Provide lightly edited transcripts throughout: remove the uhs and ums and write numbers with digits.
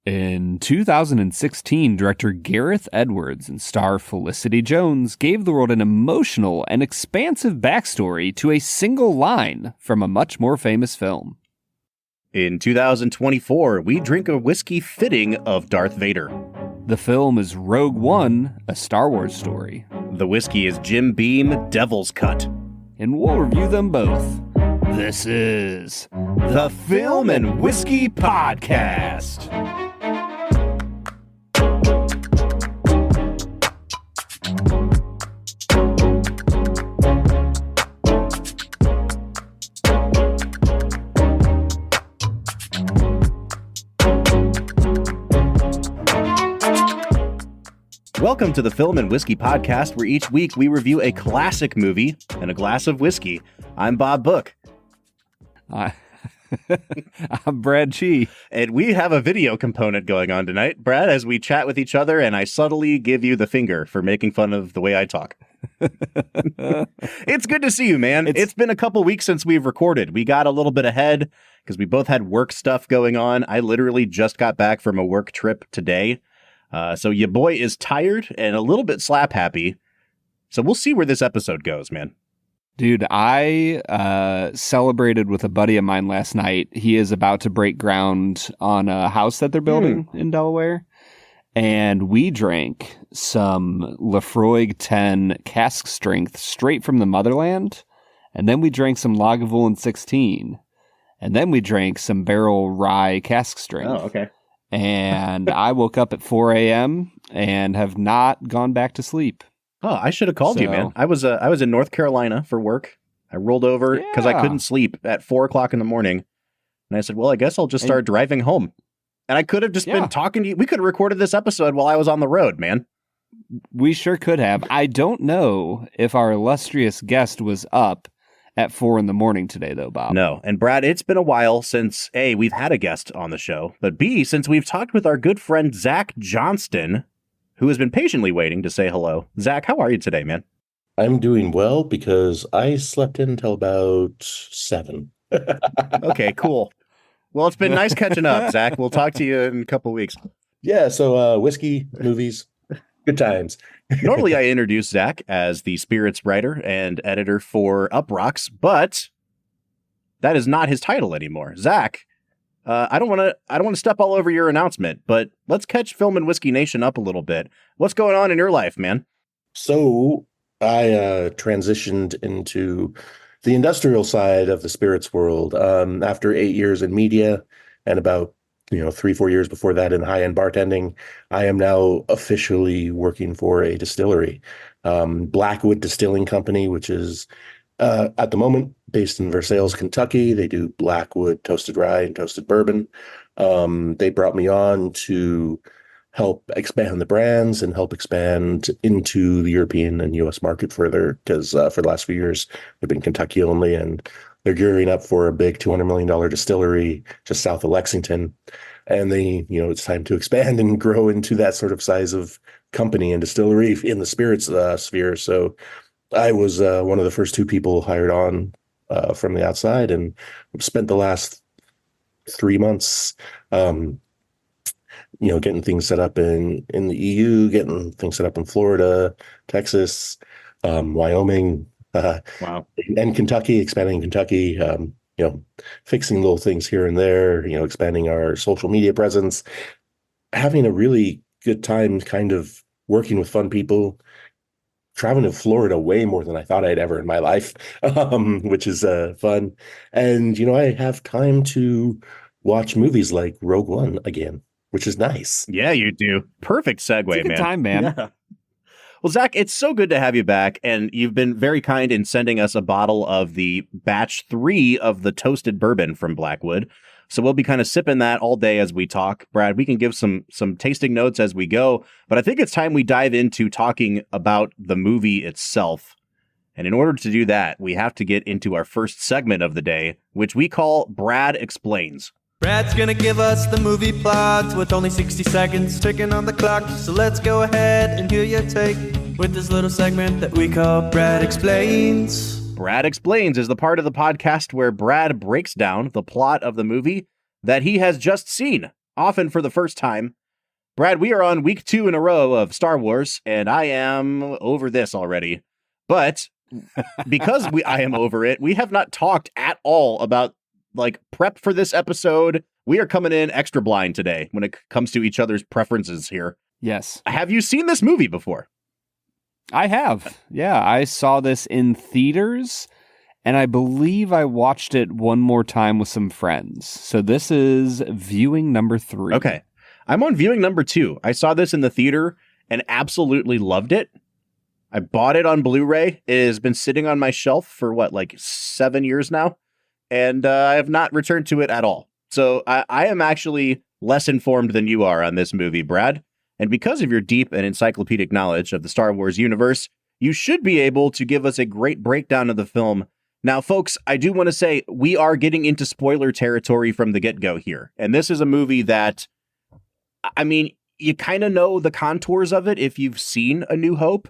In 2016, director Gareth Edwards and star Felicity Jones gave the world an emotional and expansive backstory to a single line from a much more famous film. In 2024, we drink a whiskey fitting of Darth Vader. The film is Rogue One, a Star Wars story. The whiskey is Jim Beam Devil's Cut. And we'll review them both. This is the Film and Whiskey Podcast. Welcome to the Film and Whiskey Podcast, where each week we review a classic movie and a glass of whiskey. I'm Bob Book. I'm Brad Chi. And we have a video component going on tonight, Brad, as we chat with each other, and I subtly give you the finger for making fun of the way I talk. It's good to see you, man. It's been a couple weeks since we've recorded. We got a little bit ahead because we both had work stuff going on. I literally just got back from a work trip today. So your boy is tired and a little bit slap happy. So we'll see where this episode goes, man. Dude, I celebrated with a buddy of mine last night. He is about to break ground on a house that they're building in Delaware. And we drank some Lafroig 10 cask strength straight from the motherland. And then we drank some Lagavulin 16. And then we drank some barrel rye cask strength. Oh, okay. And I woke up at 4 a.m. and have not gone back to sleep. Oh, I should have called you, man. I was in North Carolina for work. I rolled over because I couldn't sleep at 4 o'clock in the morning. And I said, well, I guess I'll just start driving home. And I could have just been talking to you. We could have recorded this episode while I was on the road, man. We sure could have. I don't know if our illustrious guest was up at 4 a.m. today, though, Bob. No. And Brad, it's been a while since, A, we've had a guest on the show, but B, since we've talked with our good friend Zach Johnston, who has been patiently waiting to say hello. Zach, how are you today, man? I'm doing well because I slept in until about 7. Okay, cool. Well, it's been nice catching up, Zach. We'll talk to you in a couple weeks. Yeah, so whiskey, movies, good times. Normally, I introduce Zach as the Spirits writer and editor for Uprocks, but that is not his title anymore. Zach, I don't want to step all over your announcement, but let's catch Film and Whiskey Nation up a little bit. What's going on in your life, man? So I transitioned into the industrial side of the spirits world after 8 years in media and about 3-4 years before that in high-end bartending. I am now officially working for a distillery, Blackwood Distilling Company, which is at the moment based in Versailles, Kentucky. They do Blackwood toasted rye and toasted bourbon. They brought me on to help expand the brands and help expand into the European and U.S. market further, because for the last few years they've been Kentucky only, and they're gearing up for a big $200 million distillery just south of Lexington. And they, it's time to expand and grow into that sort of size of company and distillery in the spirits sphere. So I was one of the first 2 people hired on from the outside, and spent the last 3 months, getting things set up in the EU, getting things set up in Florida, Texas, Wyoming, wow, and Kentucky, expanding Kentucky, fixing little things here and there, expanding our social media presence, having a really good time kind of working with fun people, traveling to Florida way more than I thought I'd ever in my life, which is fun. And, I have time to watch movies like Rogue One again, which is nice. Yeah, you do. Perfect segue, it's a good time, man. Yeah. Well, Zach, it's so good to have you back, and you've been very kind in sending us a bottle of the batch 3 of the toasted bourbon from Blackwood. So we'll be kind of sipping that all day as we talk. Brad, we can give some tasting notes as we go, but I think it's time we dive into talking about the movie itself. And in order to do that, we have to get into our first segment of the day, which we call Brad Explains. Brad's gonna give us the movie plot with only 60 seconds ticking on the clock. So let's go ahead and hear your take with this little segment that we call Brad Explains. Brad Explains is the part of the podcast where Brad breaks down the plot of the movie that he has just seen often for the first time. Brad, we are on week 2 in a row of Star Wars, and I am over this already. But because I am over it, we have not talked at all about like prep for this episode. We are coming in extra blind today when it comes to each other's preferences here. Yes. Have you seen this movie before? I have. Yeah, I saw this in theaters, and I believe I watched it one more time with some friends. So this is viewing number 3. Okay. I'm on viewing number 2. I saw this in the theater and absolutely loved it. I bought it on Blu-ray. It has been sitting on my shelf for like 7 years now, and I have not returned to it at all. So I am actually less informed than you are on this movie, Brad. And because of your deep and encyclopedic knowledge of the Star Wars universe, you should be able to give us a great breakdown of the film. Now, folks, I do want to say we are getting into spoiler territory from the get-go here. And this is a movie that, I mean, you kind of know the contours of it if you've seen A New Hope,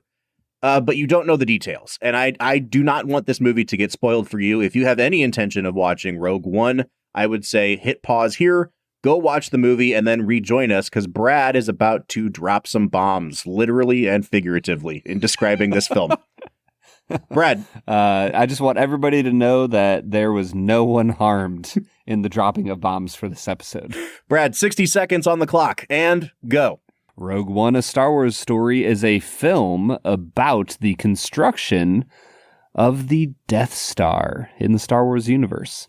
but you don't know the details. And I do not want this movie to get spoiled for you. If you have any intention of watching Rogue One, I would say hit pause here, go watch the movie, and then rejoin us, because Brad is about to drop some bombs, literally and figuratively, in describing this film. Brad. I just want everybody to know that there was no one harmed in the dropping of bombs for this episode. Brad, 60 seconds on the clock, and go. Rogue One, A Star Wars Story is a film about the construction of the Death Star in the Star Wars universe.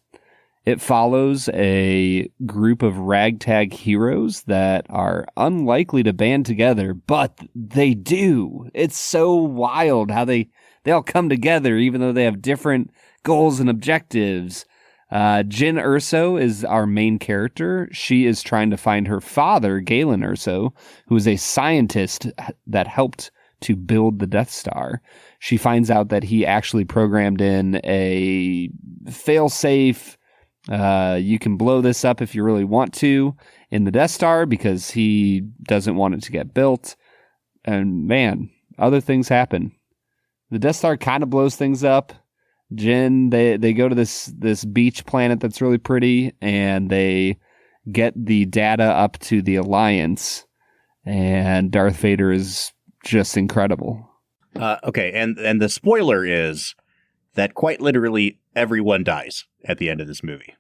It follows a group of ragtag heroes that are unlikely to band together, but they do. It's so wild how they all come together, even though they have different goals and objectives. Jyn Erso is our main character. She is trying to find her father, Galen Erso, who is a scientist that helped to build the Death Star. She finds out that he actually programmed in a fail-safe, you can blow this up if you really want to, in the Death Star because he doesn't want it to get built. And man, other things happen. The Death Star kind of blows things up. Jyn, they go to this beach planet that's really pretty, and they get the data up to the Alliance, and Darth Vader is just incredible. Okay, and the spoiler is that quite literally everyone dies at the end of this movie.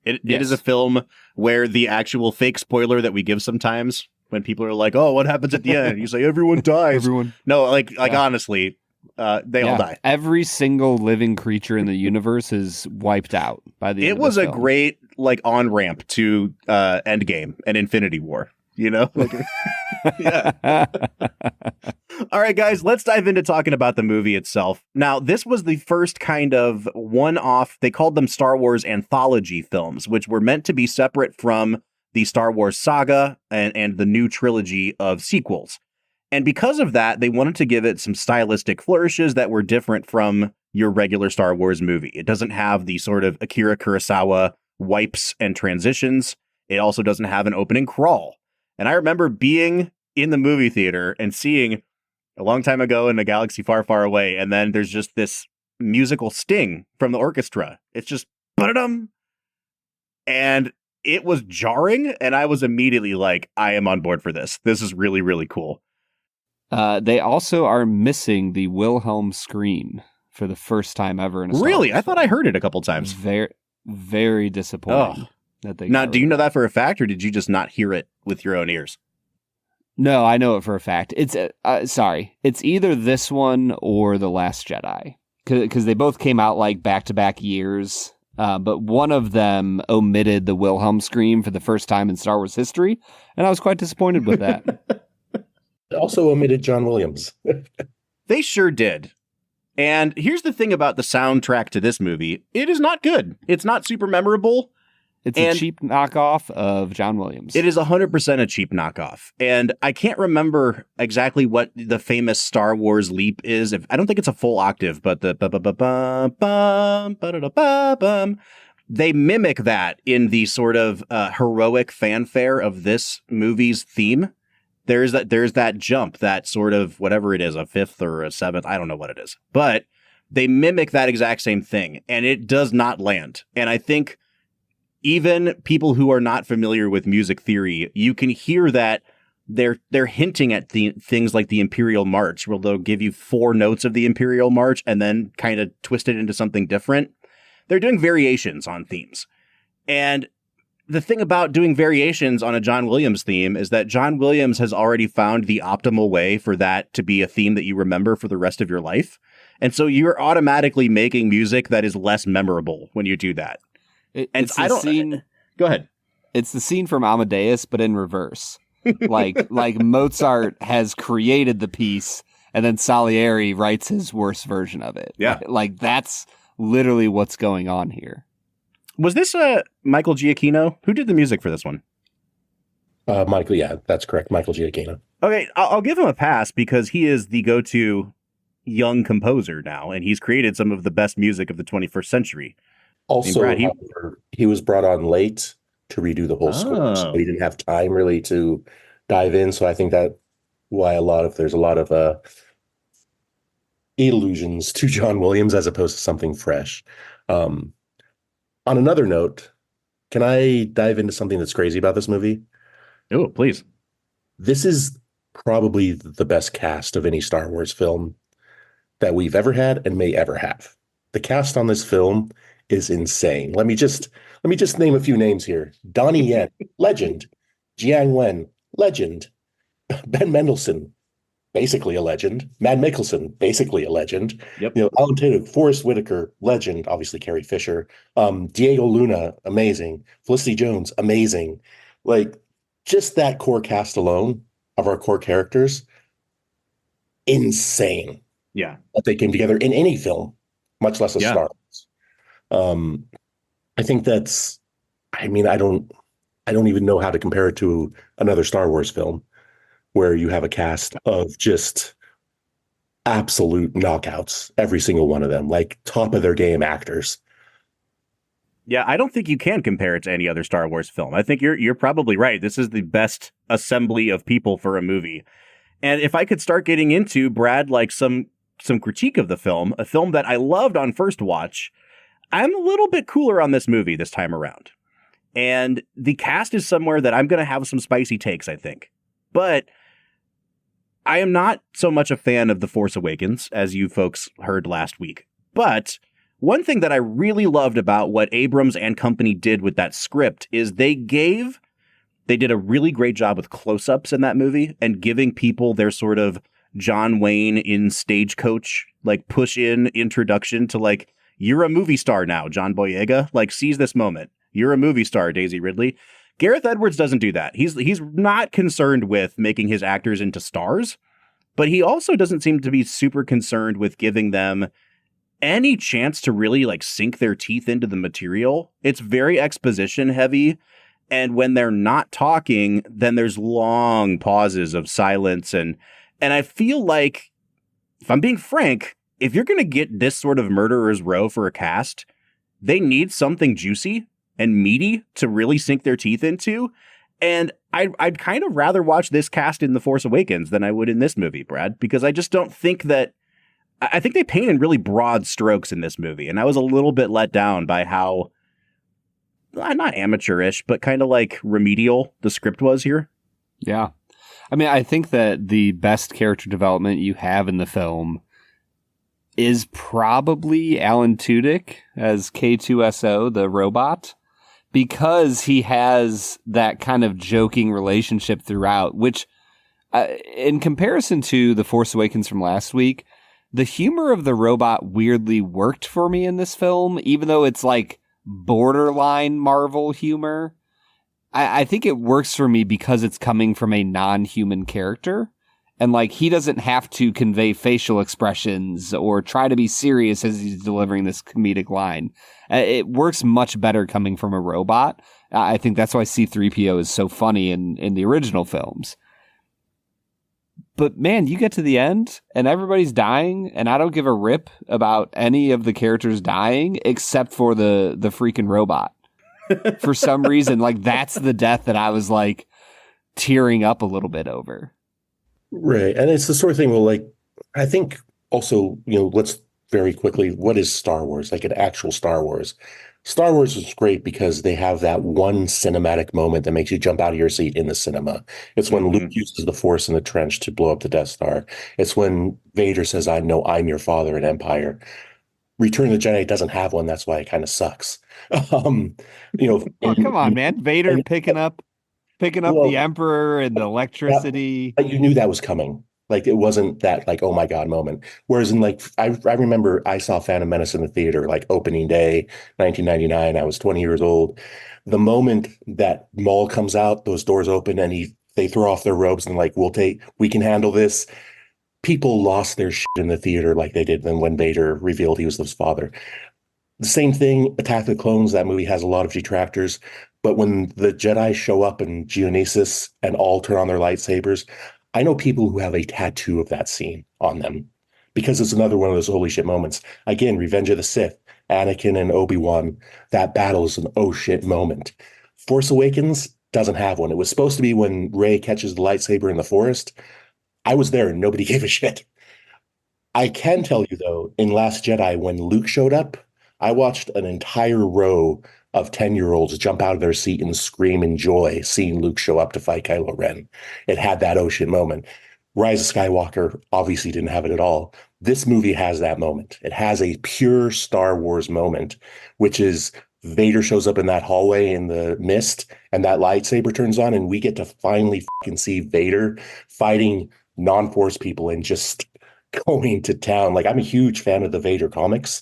It is a film where the actual fake spoiler that we give sometimes when people are like, "Oh, what happens at the end?" You say everyone dies. Everyone. No, like honestly, they all die. Every single living creature in the universe is wiped out by the end It was of a the film. great like on ramp to Endgame and Infinity War. You know? Yeah. All right, guys, let's dive into talking about the movie itself. Now, this was the first kind of one-off, they called them Star Wars anthology films, which were meant to be separate from the Star Wars saga and the new trilogy of sequels. And because of that, they wanted to give it some stylistic flourishes that were different from your regular Star Wars movie. It doesn't have the sort of Akira Kurosawa wipes and transitions. It also doesn't have an opening crawl. And I remember being in the movie theater and seeing a long time ago in a galaxy far, far away, and then there's just this musical sting from the orchestra. It's just ba-da-dum. And it was jarring, and I was immediately like, I am on board for this. This is really, really cool. They also are missing the Wilhelm scream for the first time ever in a Star Really? Wars I thought I heard it a couple times. Very, very disappointing. That they Now, got do you rid know of. that for a fact, or did you just not hear it with your own ears? No, I know it for a fact. It's it's either this one or The Last Jedi, because they both came out like back-to-back years. But one of them omitted the Wilhelm scream for the first time in Star Wars history, and I was quite disappointed with that. Also omitted John Williams. They sure did. And here's the thing about the soundtrack to this movie. It is not good. It's not super memorable. It's a cheap knockoff of John Williams. It is 100% a cheap knockoff. And I can't remember exactly what the famous Star Wars leap is. I don't think it's a full octave, but the they mimic that in the sort of heroic fanfare of this movie's theme. There's that jump, that sort of whatever it is, a fifth or a seventh. I don't know what it is, but they mimic that exact same thing, and it does not land. And I think even people who are not familiar with music theory, you can hear that they're hinting at things like the Imperial March, where they'll give you 4 notes of the Imperial March and then kind of twist it into something different. They're doing variations on themes. And the thing about doing variations on a John Williams theme is that John Williams has already found the optimal way for that to be a theme that you remember for the rest of your life. And so you're automatically making music that is less memorable when you do that. Go ahead. It's the scene from Amadeus, but in reverse. like Mozart has created the piece and then Salieri writes his worst version of it. Yeah. Like that's literally what's going on here. Was this Michael Giacchino? Who did the music for this one? Michael, yeah, that's correct. Michael Giacchino. Okay, I'll give him a pass because he is the go-to young composer now, and he's created some of the best music of the 21st century. Also, however, he was brought on late to redo the whole score, so he didn't have time really to dive in. So I think that why there's a lot of allusions to John Williams as opposed to something fresh. On another note, can I dive into something that's crazy about this movie? Oh, please. This is probably the best cast of any Star Wars film that we've ever had and may ever have. The cast on this film is insane. Let me just name a few names here. Donnie Yen, legend. Jiang Wen, legend. Ben Mendelsohn, basically a legend. Matt Mikkelsen, basically a legend. Yep. Alan Tudyk, Forrest Whitaker, legend. Obviously Carrie Fisher. Diego Luna, amazing. Felicity Jones, amazing. Like just that core cast alone of our core characters, insane. Yeah, that they came together in any film, much less a Star Wars. I think that's. I mean, I don't even know how to compare it to another Star Wars film where you have a cast of just absolute knockouts, every single one of them, like top of their game actors. Yeah, I don't think you can compare it to any other Star Wars film. I think you're probably right. This is the best assembly of people for a movie. And if I could start getting into, Brad, like some critique of the film, a film that I loved on first watch, I'm a little bit cooler on this movie this time around. And the cast is somewhere that I'm going to have some spicy takes, I think. But I am not so much a fan of The Force Awakens, as you folks heard last week. But one thing that I really loved about what Abrams and company did with that script is they did a really great job with close-ups in that movie and giving people their sort of John Wayne in Stagecoach, like push-in introduction to like, you're a movie star now, John Boyega. Like, seize this moment. You're a movie star, Daisy Ridley. Gareth Edwards doesn't do that. He's not concerned with making his actors into stars, but he also doesn't seem to be super concerned with giving them any chance to really like sink their teeth into the material. It's very exposition heavy. And when they're not talking, then there's long pauses of silence. And I feel like, if I'm being frank, if you're going to get this sort of murderer's row for a cast, they need something juicy and meaty to really sink their teeth into. And I'd kind of rather watch this cast in The Force Awakens than I would in this movie, Brad, because I just don't think that, I think they paint in really broad strokes in this movie. And I was a little bit let down by how, not amateurish, but kind of like remedial the script was here. Yeah. I mean, I think that the best character development you have in the film is probably Alan Tudyk as K2SO, the robot, because he has that kind of joking relationship throughout, which in comparison to The Force Awakens from last week, the humor of the robot weirdly worked for me in this film, even though it's like borderline Marvel humor. I think it works for me because it's coming from a non-human character. And like, he doesn't have to convey facial expressions or try to be serious as he's delivering this comedic line. It works much better coming from a robot. I think that's why C-3PO is so funny in the original films. But man, you get to the end and everybody's dying, and I don't give a rip about any of the characters dying except for the freaking robot. For some reason, like, that's the death that I was like tearing up a little bit over. Right. And it's the sort of thing where, like, I think also, let's very quickly, what is Star Wars? Like an actual Star Wars. Star Wars is great because they have that one cinematic moment that makes you jump out of your seat in the cinema. It's when Luke uses the Force in the trench to blow up the Death Star. It's when Vader says, "I know I'm your father in Empire." Return of the Jedi doesn't have one. That's why it kind of sucks. Um, Oh, come on, man. Vader and- picking up well, the Emperor and the electricity. but you knew that was coming. Like it wasn't that like, oh my God moment. Whereas in like I remember I saw Phantom Menace in the theater like opening day, 1999. I was 20 years old. The moment that Maul comes out, those doors open and they throw off their robes and like we can handle this. People lost their shit in the theater like they did when Vader revealed he was his father. The same thing, Attack of the Clones, that movie has a lot of detractors, but when the Jedi show up in Geonosis and all turn on their lightsabers, I know people who have a tattoo of that scene on them because it's another one of those holy shit moments. Again, Revenge of the Sith, Anakin and Obi-Wan, that battle is an oh shit moment. Force Awakens doesn't have one. It was supposed to be when Rey catches the lightsaber in the forest. I was there and nobody gave a shit. I can tell you though, in Last Jedi, when Luke showed up, I watched an entire row of 10-year-olds jump out of their seat and scream in joy seeing Luke show up to fight Kylo Ren. It had that ocean moment. Rise of Skywalker obviously didn't have it at all. This movie has that moment. It has a pure Star Wars moment, which is Vader shows up in that hallway in the mist and that lightsaber turns on and we get to finally fucking see Vader fighting non-Force people and just going to town. Like I'm a huge fan of the Vader comics.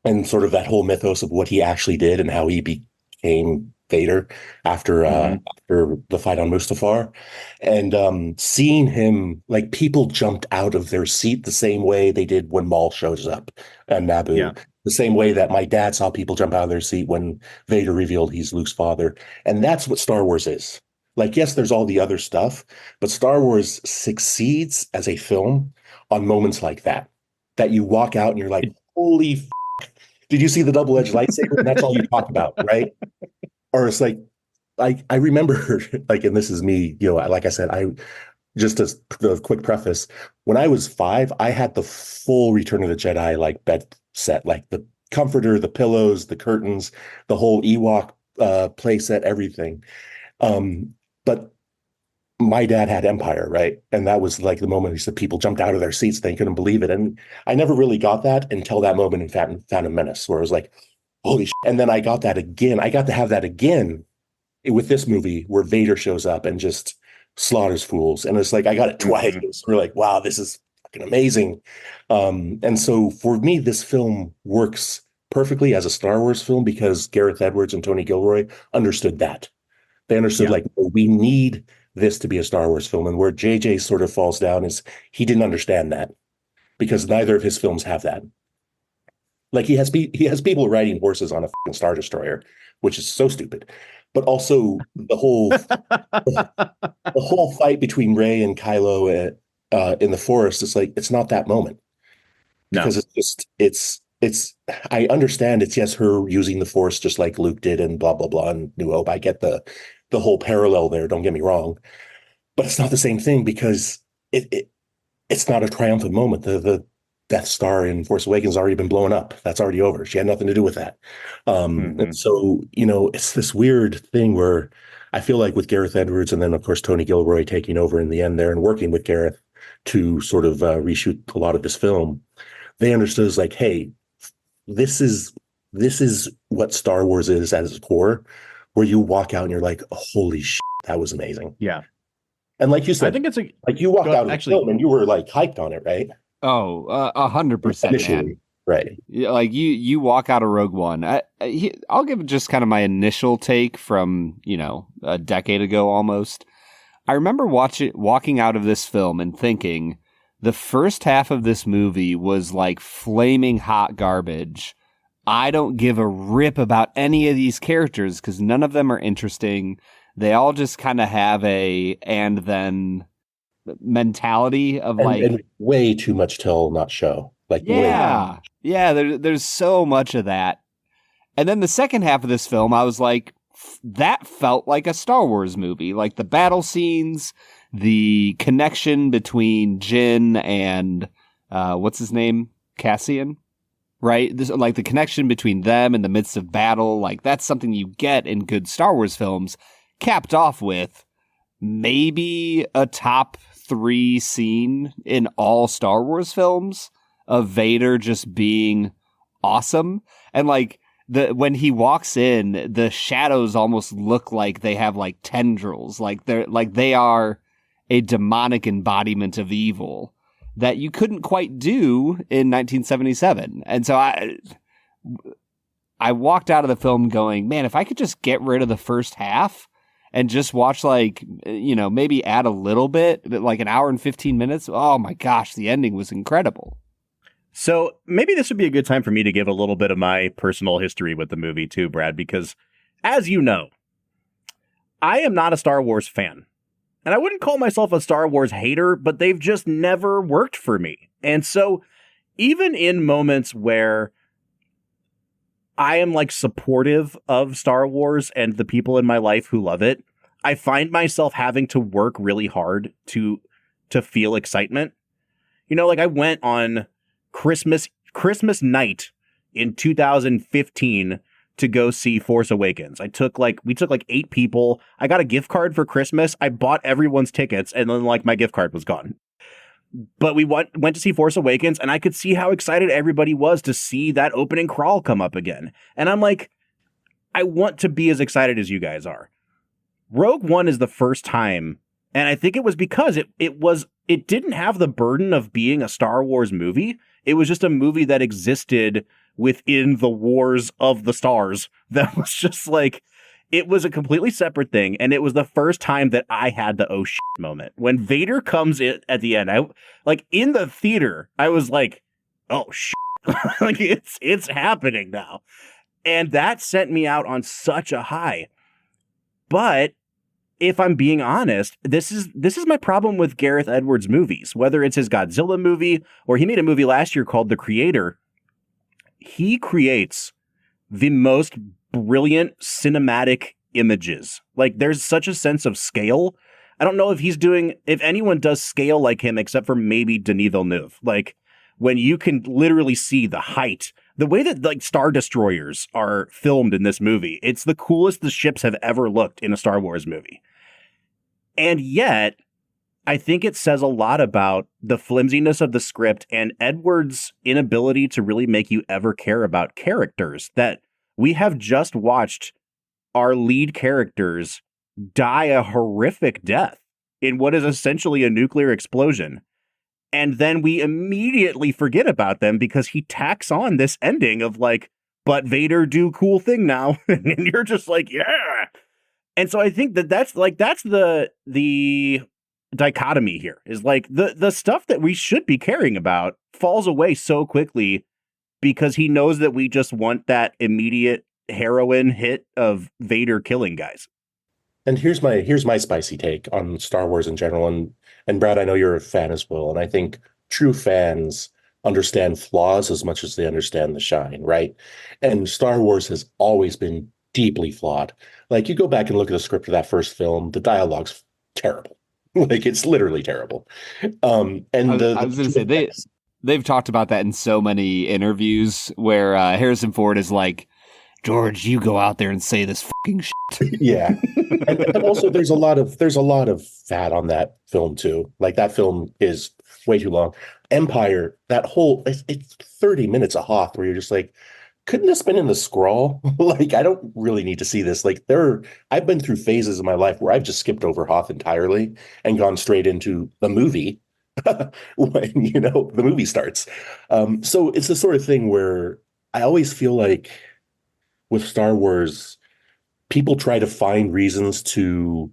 And sort of that whole mythos of what he actually did and how he became Vader after the fight on Mustafar. And seeing him, like people jumped out of their seat the same way they did when Maul shows up on Naboo. Yeah. The same way that my dad saw people jump out of their seat when Vader revealed he's Luke's father. And that's what Star Wars is. Like, yes, there's all the other stuff, but Star Wars succeeds as a film on moments like that you walk out and you're like, holy did you see the double-edged lightsaber? And that's all you talk about, right? Or it's like I remember, like, and this is me, like I said, just as a quick preface, when I was 5, I had the full Return of the Jedi like bed set, like the comforter, the pillows, the curtains, the whole Ewok play set, everything. But my dad had Empire, right? And that was like the moment he said people jumped out of their seats. They couldn't believe it. And I never really got that until that moment in Phantom Menace, where it was like, holy shit. And then I got that again. I got to have that again with this movie where Vader shows up and just slaughters fools. And it's like, I got it twice. We're like, wow, this is fucking amazing. And so for me, this film works perfectly as a Star Wars film because Gareth Edwards and Tony Gilroy understood that. They understood like, we need this to be a Star Wars film. And where JJ sort of falls down is he didn't understand that because neither of his films have that. Like he has people riding horses on a fucking Star Destroyer, which is so stupid. But also the whole fight between Rey and Kylo in the forest, it's like, it's not that moment. Because it's I understand it's yes, her using the Force just like Luke did and blah, blah, blah, and New Hope. I get the whole parallel there, don't get me wrong. But it's not the same thing because it's not a triumphant moment. The Death Star in Force Awakens has already been blown up. That's already over. She had nothing to do with that. And so, it's this weird thing where I feel like with Gareth Edwards and then, of course, Tony Gilroy taking over in the end there and working with Gareth to sort of reshoot a lot of this film, they understood it's like, hey, this is what Star Wars is at its core, where you walk out and you're like, holy shit, that was amazing. Yeah. And like you said, I think it's like you walked out of the film and you were like hyped on it, right? Oh, 100%, man. Right. Yeah, like you walk out of Rogue One. I'll give just kind of my initial take from, a decade ago almost. I remember walking out of this film and thinking the first half of this movie was like flaming hot garbage. I don't give a rip about any of these characters because none of them are interesting. They all just kind of have a and then mentality of and way too much tell, not show. Like yeah. There's so much of that. And then the second half of this film, I was like, that felt like a Star Wars movie. Like the battle scenes, the connection between Jin and what's his name, Cassian. right? This, like the connection between them in the midst of battle, like that's something you get in good Star Wars films, capped off with maybe a top 3 scene in all Star Wars films of Vader just being awesome. And like when he walks in, the shadows almost look like they have like tendrils, like they are a demonic embodiment of evil that you couldn't quite do in 1977. And so I walked out of the film going, man, if I could just get rid of the first half and just watch, like, you know, maybe add a little bit, like an hour and 15 minutes. Oh my gosh, the ending was incredible. So maybe this would be a good time for me to give a little bit of my personal history with the movie too, Brad, because as you know, I am not a Star Wars fan. And I wouldn't call myself a Star Wars hater, but they've just never worked for me. And so even in moments where I am like supportive of Star Wars and the people in my life who love it, I find myself having to work really hard to feel excitement. You know, like I went on Christmas night in 2015 to go see Force Awakens. we took like 8 people. I got a gift card for Christmas. I bought everyone's tickets and then like my gift card was gone. But we went to see Force Awakens and I could see how excited everybody was to see that opening crawl come up again. And I'm like, I want to be as excited as you guys are. Rogue One is the first time, and I think it was because it didn't have the burden of being a Star Wars movie. It was just a movie that existed within the wars of the stars. That was just like, it was a completely separate thing. And it was the first time that I had the oh shit moment. When Vader comes in at the end, I like in the theater, I was like, oh shit, like it's happening now. And that sent me out on such a high. But if I'm being honest, this is my problem with Gareth Edwards movies, whether it's his Godzilla movie or he made a movie last year called The Creator. He creates the most brilliant cinematic images. Like there's such a sense of scale. I don't know if anyone does scale like him, except for maybe Denis Villeneuve. Like when you can literally see the height, the way that like Star Destroyers are filmed in this movie, it's the coolest the ships have ever looked in a Star Wars movie. And yet, I think it says a lot about the flimsiness of the script and Edwards' inability to really make you ever care about characters, that we have just watched our lead characters die a horrific death in what is essentially a nuclear explosion. And then we immediately forget about them because he tacks on this ending of like, but Vader do cool thing now. And you're just like, yeah. And so I think that's the dichotomy here is like the stuff that we should be caring about falls away so quickly because he knows that we just want that immediate heroin hit of Vader killing guys. And here's my spicy take on Star Wars in general. And Brad, I know you're a fan as well. And I think true fans understand flaws as much as they understand the shine, right? And Star Wars has always been deeply flawed. Like you go back and look at the script of that first film, the dialogue's terrible. Like it's literally terrible. I was going to say they've talked about that in so many interviews where Harrison Ford is like, George, you go out there and say this fucking shit. Yeah. and also there's a lot of fat on that film too. Like that film is way too long. Empire, that whole it's 30 minutes of Hoth where you're just like, couldn't this been in the scroll? Like, I don't really need to see this. Like I've been through phases in my life where I've just skipped over Hoth entirely and gone straight into the movie when, the movie starts. So it's the sort of thing where I always feel like with Star Wars, people try to find reasons to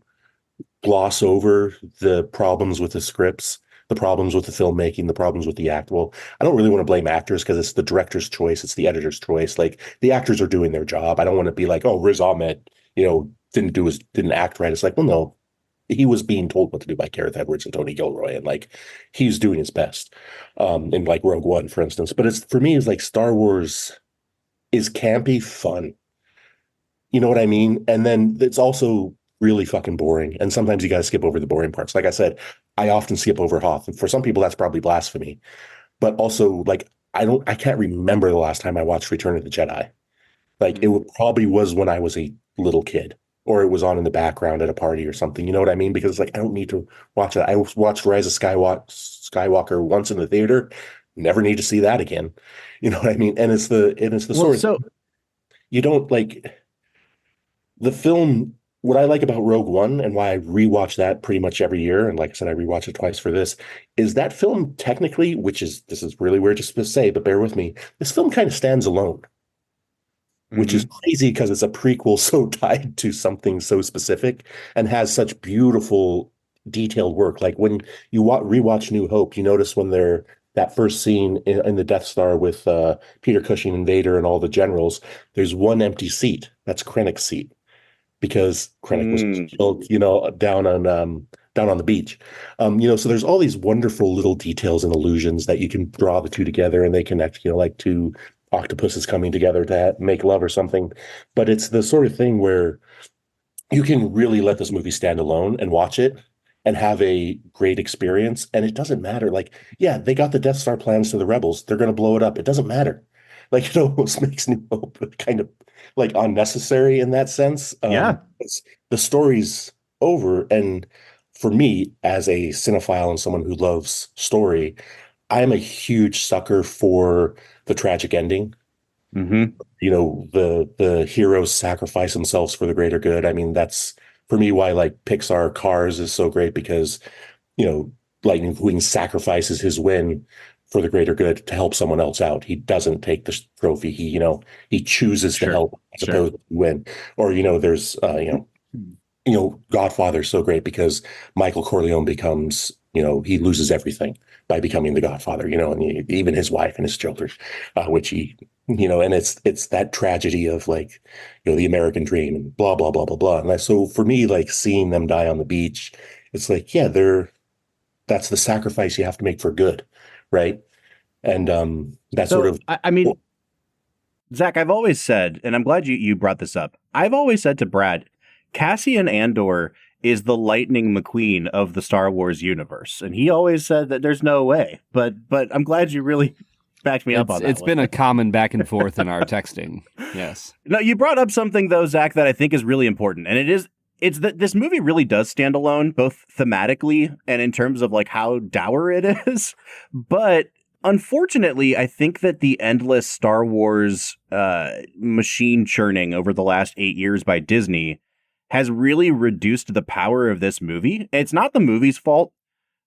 gloss over the problems with the scripts, the problems with the filmmaking, the problems with the act. Well, I don't really want to blame actors because it's the director's choice, it's the editor's choice. Like the actors are doing their job. I don't want to be like, oh, Riz Ahmed, didn't act right. It's like, well, no, he was being told what to do by Gareth Edwards and Tony Gilroy, and like he's doing his best. In like Rogue One, for instance. But for me, it's like Star Wars is campy fun. You know what I mean? And then it's also really fucking boring. And sometimes you got to skip over the boring parts. Like I said, I often skip over Hoth. And for some people, that's probably blasphemy. But also, like, I can't remember the last time I watched Return of the Jedi. Like probably was when I was a little kid, or it was on in the background at a party or something. You know what I mean? Because like I don't need to watch it. I watched Rise of Skywalker once in the theater. Never need to see that again. You know what I mean? And it's the Well, sort of you don't like the film. What I like about Rogue One and why I rewatch that pretty much every year, and like I said, I rewatch it twice for this, is that film technically, this is really weird just to say, but bear with me, this film kind of stands alone, which is crazy because it's a prequel so tied to something so specific and has such beautiful detailed work. Like when you rewatch New Hope, you notice when they're that first scene in the Death Star with Peter Cushing and Vader and all the generals, there's one empty seat. That's Krennic's seat because Krennic was killed, down on the beach. So there's all these wonderful little details and illusions that you can draw the two together and they connect, like two octopuses coming together to make love or something. But it's the sort of thing where you can really let this movie stand alone and watch it and have a great experience. And it doesn't matter. Like, yeah, they got the Death Star plans to the rebels. They're going to blow it up. It doesn't matter. Like, it almost makes New Hope kind of like unnecessary in that sense. The story's over. And for me, as a cinephile and someone who loves story, I'm a huge sucker for the tragic ending. The heroes sacrifice themselves for the greater good. I mean, that's for me why like Pixar Cars is so great because, Lightning McQueen sacrifices his win for the greater good to help someone else out. He doesn't take the trophy. He chooses to help as opposed to win. Or, there's, Godfather's so great because Michael Corleone becomes, he loses everything by becoming the Godfather, and even his wife and his children, which he, and it's that tragedy of like, the American dream and blah, blah, blah, blah, blah. And so for me, like seeing them die on the beach, it's like, yeah, that's the sacrifice you have to make for good. Right. And that's sort of, I mean, Zach, I've always said, and I'm glad you brought this up. I've always said to Brad, Cassian Andor is the Lightning McQueen of the Star Wars universe. And he always said that there's no way, but I'm glad you really backed me up on that. It's been a common back and forth in our texting. Yes. No, you brought up something though, Zach, that I think is really important. And it's that this movie really does stand alone, both thematically and in terms of like how dour it is. But unfortunately, I think that the endless Star Wars machine churning over the last 8 years by Disney has really reduced the power of this movie. It's not the movie's fault,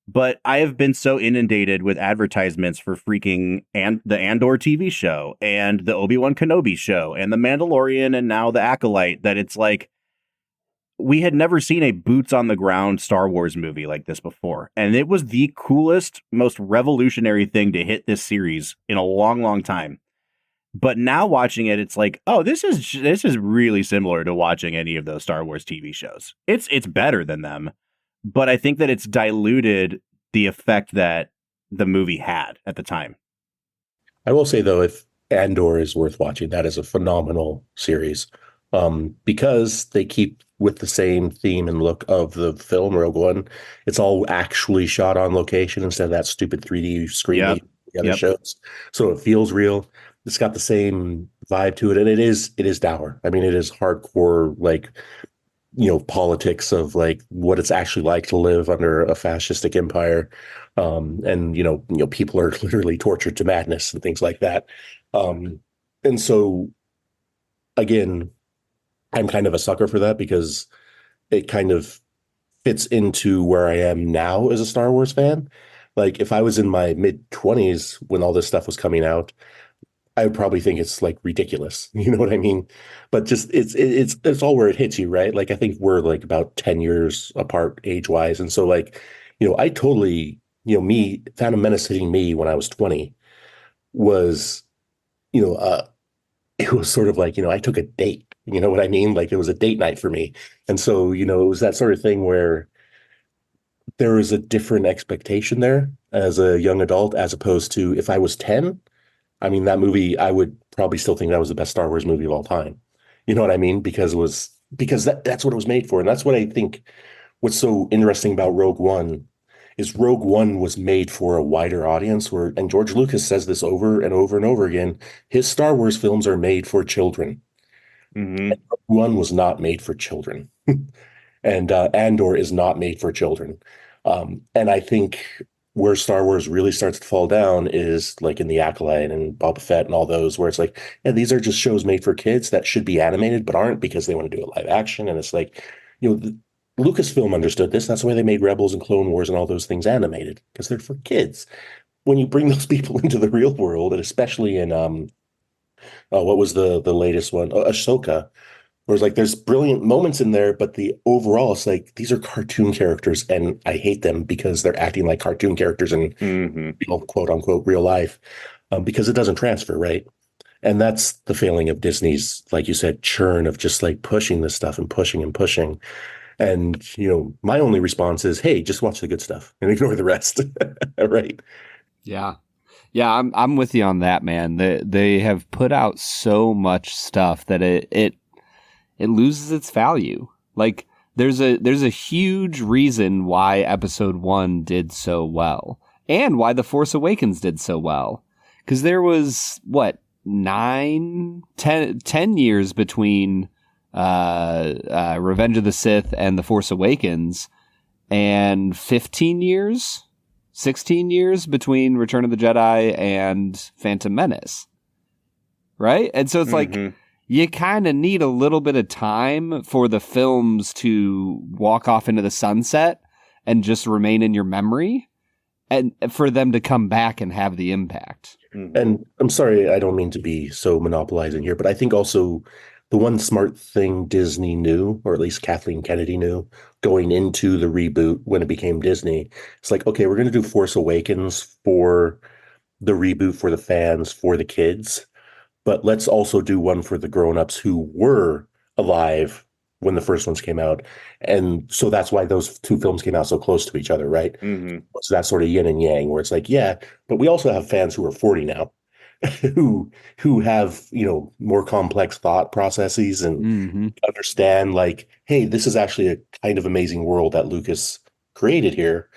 but I have been so inundated with advertisements for freaking the Andor TV show and the Obi-Wan Kenobi show and the Mandalorian and now the Acolyte that it's like, we had never seen a boots on the ground Star Wars movie like this before. And it was the coolest, most revolutionary thing to hit this series in a long, long time. But now watching it, it's like, oh, this is really similar to watching any of those Star Wars TV shows. It's better than them, but I think that it's diluted the effect that the movie had at the time. I will say though, if Andor is worth watching, that is a phenomenal series because they keep with the same theme and look of the film Rogue One. It's all actually shot on location instead of that stupid 3D screen the other shows. So it feels real. It's got the same vibe to it, and it is dour. I mean, it is hardcore, like, politics of like what it's actually like to live under a fascistic empire, and people are literally tortured to madness and things like that. And so, again, I'm kind of a sucker for that because it kind of fits into where I am now as a Star Wars fan. Like, if I was in my mid-20s when all this stuff was coming out, I would probably think it's like ridiculous. You know what I mean? But just it's all where it hits you, right? Like I think we're like about 10 years apart age-wise. And so like, I totally, me, Phantom Menace hitting me when I was 20 was, it was sort of like, I took a date. You know what I mean? Like it was a date night for me. And so, it was that sort of thing where there was a different expectation there as a young adult, as opposed to if I was 10, I mean, that movie, I would probably still think that was the best Star Wars movie of all time. You know what I mean? Because that's what it was made for. And that's what I think what's so interesting about Rogue One is Rogue One was made for a wider audience and George Lucas says this over and over and over again, his Star Wars films are made for children. Mm-hmm. Rogue One was not made for children. And Andor is not made for children. And I think where Star Wars really starts to fall down is like in The Acolyte and Boba Fett and all those, where it's like, yeah, these are just shows made for kids that should be animated, but aren't because they want to do it live action. And it's like, Lucasfilm understood this. That's why they made Rebels and Clone Wars and all those things animated, because they're for kids. When you bring those people into the real world, and especially in what was the latest one, Ahsoka, where it's like there's brilliant moments in there, but the overall, it's like these are cartoon characters, and I hate them because they're acting like cartoon characters in quote unquote real life, because it doesn't transfer, right? And that's the failing of Disney's, like you said, churn of just like pushing this stuff and pushing and pushing. And, my only response is, hey, just watch the good stuff and ignore the rest. Right. Yeah. Yeah, I'm with you on that, man. They have put out so much stuff that it loses its value. Like there's a huge reason why episode 1 did so well and why The Force Awakens did so well. Because there was 10 years between Revenge of the Sith and The Force Awakens, and 16 years between Return of the Jedi and Phantom Menace. Right? And so it's like, you kind of need a little bit of time for the films to walk off into the sunset and just remain in your memory, and for them to come back and have the impact. And I'm sorry, I don't mean to be so monopolizing here, but I think also the one smart thing Disney knew, or at least Kathleen Kennedy knew, going into the reboot when it became Disney, it's like, okay, we're going to do Force Awakens for the reboot, for the fans, for the kids, but let's also do one for the grown-ups who were alive when the first ones came out. And so that's why those two films came out so close to each other, right? So that's sort of yin and yang, where it's like, yeah, but we also have fans who are 40 now who have, more complex thought processes and understand like, hey, this is actually a kind of amazing world that Lucas created here.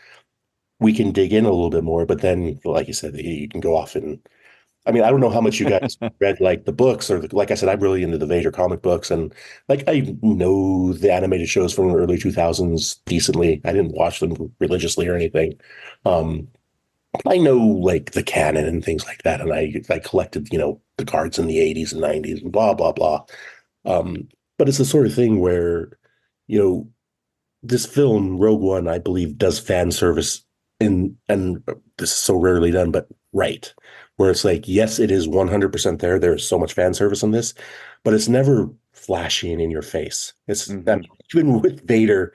We can dig in a little bit more, but then, like you said, you can go off and, I mean, I don't know how much you guys read like the books, or like I said, I'm really into the Vader comic books, and like I know the animated shows from the early 2000s decently. I didn't watch them religiously or anything. I know like the canon and things like that, and I collected, the cards in the 80s and 90s and blah, blah, blah. But it's the sort of thing where, this film, Rogue One, I believe, does fan service and this is so rarely done, but right. Where it's like, yes, it is 100% there. There's so much fan service in this, but it's never flashy and in your face. It's even with Vader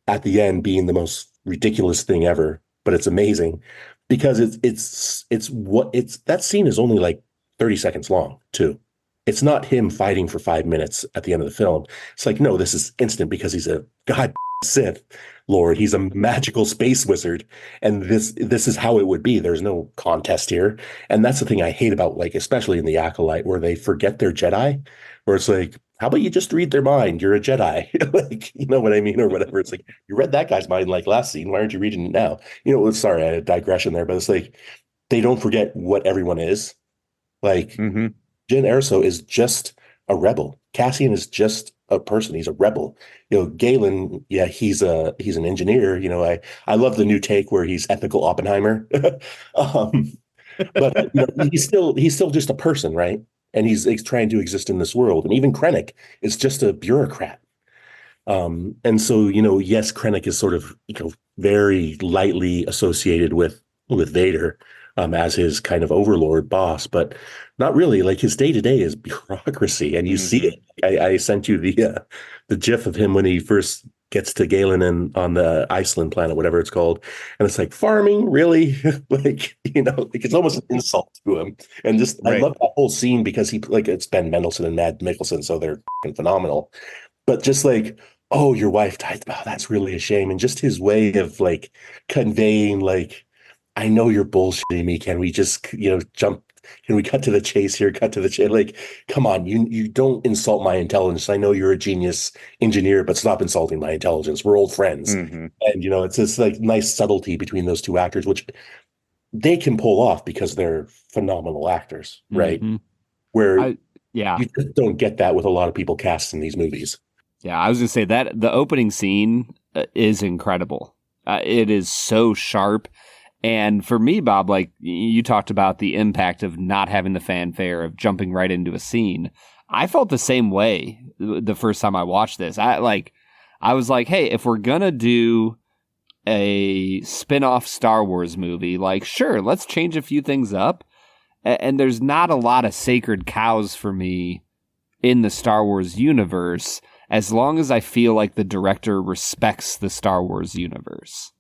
at the end being the most ridiculous thing ever, but it's amazing because that scene is only like 30 seconds long too. It's not him fighting for 5 minutes at the end of the film. It's like, no, this is instant because he's a god Sith Lord. He's a magical space wizard. And this is how it would be. There's no contest here. And that's the thing I hate about, like, especially in The Acolyte, where they forget they're Jedi, where it's like, how about you just read their mind? You're a Jedi. Like, you know what I mean? Or whatever. It's like, you read that guy's mind like last scene. Why aren't you reading it now? Sorry, I had a digression there, but it's like, they don't forget what everyone is. Like, Jyn Erso is just a rebel. Cassian is just a person. He's a rebel. Galen, yeah, he's an engineer. I love the new take where he's ethical Oppenheimer. But he's still just a person, right? And he's trying to exist in this world. And even Krennic is just a bureaucrat. And so, yes, Krennic is sort of, very lightly associated with Vader, as his kind of overlord boss, but not really. Like, his day-to-day is bureaucracy, and you see it. I sent you the GIF of him when he first gets to Galen and on the Iceland planet, whatever it's called, and it's like, farming, really? Like, it's almost an insult to him. And just I love that whole scene because it's Ben Mendelsohn and Mad Mikkelsen, so they're phenomenal. But just like, oh, your wife died. Wow, that's really a shame. And just his way of like conveying, like, I know you're bullshitting me. Can we just, jump can we cut to the chase here? Cut to the chase. Like, come on, you don't insult my intelligence. I know you're a genius engineer, but stop insulting my intelligence. We're old friends. Mm-hmm. And, it's this like nice subtlety between those two actors, which they can pull off because they're phenomenal actors, right? Mm-hmm. Where you just don't get that with a lot of people cast in these movies. Yeah, I was going to say that the opening scene is incredible. It is so sharp. And for me, Bob, like you talked about the impact of not having the fanfare, of jumping right into a scene. I felt the same way the first time I watched this. I was like, hey, if we're going to do a spin-off Star Wars movie, like, sure, let's change a few things up. And there's not a lot of sacred cows for me in the Star Wars universe, as long as I feel like the director respects the Star Wars universe.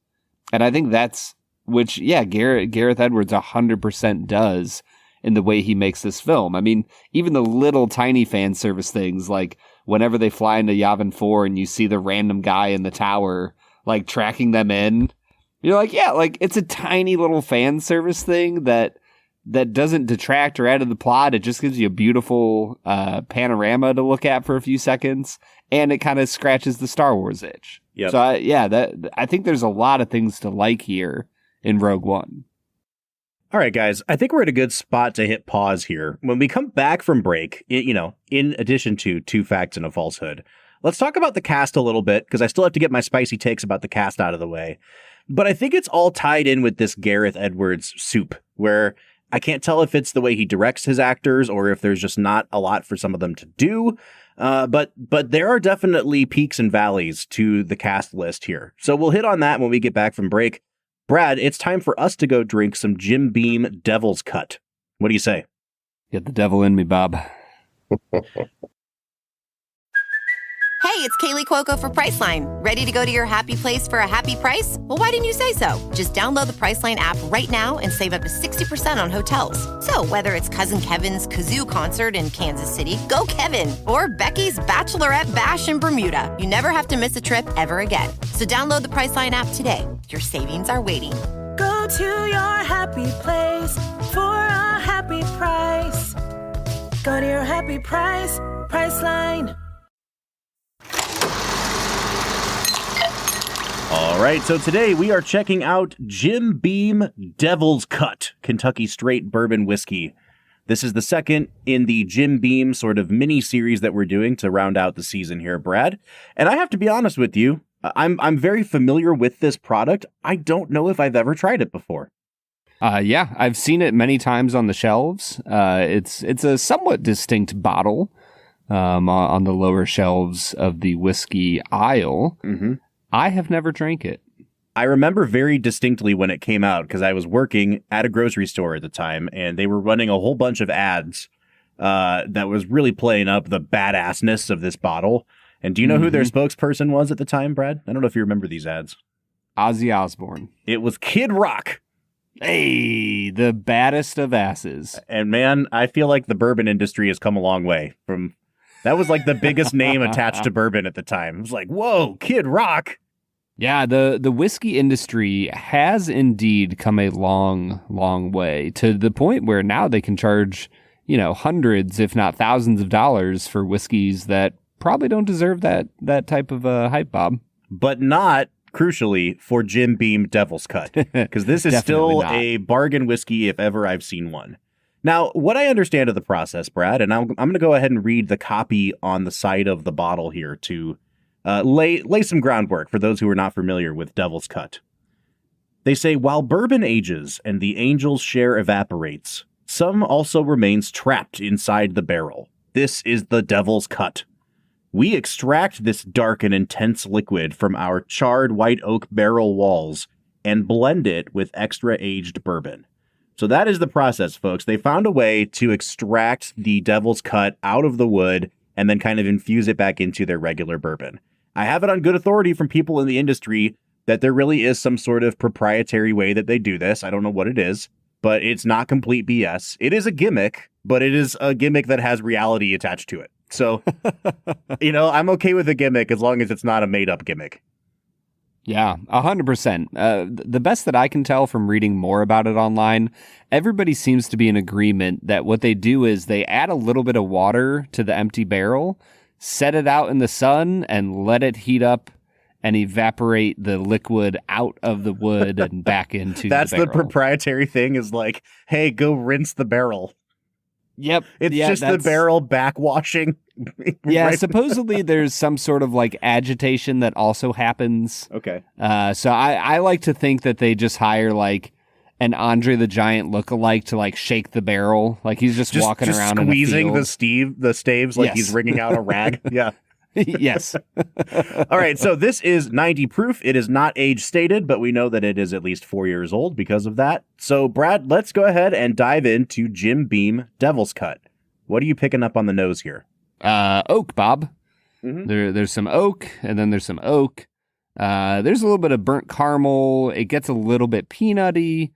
And I think that's, which, yeah, Gareth Edwards 100% does in the way he makes this film. I mean, even the little tiny fan service things, like whenever they fly into Yavin 4 and you see the random guy in the tower, like tracking them in, you're like, yeah, like it's a tiny little fan service thing that doesn't detract or add to the plot. It just gives you a beautiful panorama to look at for a few seconds, and it kind of scratches the Star Wars itch. Yep. So I think there's a lot of things to like here in Rogue One. All right, guys, I think we're at a good spot to hit pause here. When we come back from break, in addition to two facts and a falsehood, let's talk about the cast a little bit, because I still have to get my spicy takes about the cast out of the way. But I think it's all tied in with this Gareth Edwards soup, where I can't tell if it's the way he directs his actors or if there's just not a lot for some of them to do. But there are definitely peaks and valleys to the cast list here. So we'll hit on that when we get back from break. Brad, it's time for us to go drink some Jim Beam Devil's Cut. What do you say? Get the devil in me, Bob. Hey, it's Kaylee Cuoco for Priceline. Ready to go to your happy place for a happy price? Well, why didn't you say so? Just download the Priceline app right now and save up to 60% on hotels. So whether it's Cousin Kevin's Kazoo Concert in Kansas City, go Kevin, or Becky's Bachelorette Bash in Bermuda, you never have to miss a trip ever again. So download the Priceline app today. Your savings are waiting. Go to your happy place for a happy price. Go to your happy price, Priceline. All right, so today we are checking out Jim Beam Devil's Cut, Kentucky Straight Bourbon Whiskey. This is the second in the Jim Beam sort of mini-series that we're doing to round out the season here, Brad. And I have to be honest with you, I'm very familiar with this product. I don't know if I've ever tried it before. Yeah, I've seen it many times on the shelves. It's a somewhat distinct bottle on the lower shelves of the whiskey aisle. Mm-hmm. I have never drank it. I remember very distinctly when it came out, because I was working at a grocery store at the time, and they were running a whole bunch of ads that was really playing up the badassness of this bottle. And do you know who their spokesperson was at the time, Brad? I don't know if you remember these ads. Ozzy Osbourne. It was Kid Rock. Hey, the baddest of asses. And man, I feel like the bourbon industry has come a long way from... That was like the biggest name attached to bourbon at the time. It was like, whoa, Kid Rock. Yeah, the whiskey industry has indeed come a long, long way, to the point where now they can charge, hundreds, if not thousands of dollars for whiskeys that probably don't deserve that type of hype, Bob. But not, crucially, for Jim Beam Devil's Cut, because this is still a bargain whiskey if ever I've seen one. Now, what I understand of the process, Brad, and I'm going to go ahead and read the copy on the side of the bottle here to lay some groundwork for those who are not familiar with Devil's Cut. They say, while bourbon ages and the angel's share evaporates, some also remains trapped inside the barrel. This is the Devil's Cut. We extract this dark and intense liquid from our charred white oak barrel walls and blend it with extra aged bourbon. So that is the process, folks. They found a way to extract the Devil's Cut out of the wood and then kind of infuse it back into their regular bourbon. I have it on good authority from people in the industry that there really is some sort of proprietary way that they do this. I don't know what it is, but it's not complete BS. It is a gimmick, but it is a gimmick that has reality attached to it. So, I'm okay with a gimmick as long as it's not a made-up gimmick. Yeah, 100%. The best that I can tell from reading more about it online, everybody seems to be in agreement that what they do is they add a little bit of water to the empty barrel, set it out in the sun, and let it heat up and evaporate the liquid out of the wood and back into That's the barrel. the proprietary thing is like, hey, go rinse the barrel. Yep. It's just the barrel backwashing. Yeah, Right? supposedly there's some sort of like agitation that also happens. Okay. So I like to think that they just hire like an Andre the Giant lookalike to like shake the barrel. Like he's just walking around squeezing in a field. the staves like Yes. he's wringing out a rag. Yeah. Yes. All right, so this is 90 proof. It is not age stated, but we know that it is at least 4 years old because of that. So, Brad, let's go ahead and dive into Jim Beam Devil's Cut. What are you picking up on the nose here? Oak, Bob. Mhm. There's some oak, and then there's some oak. There's a little bit of burnt caramel. It gets a little bit peanutty.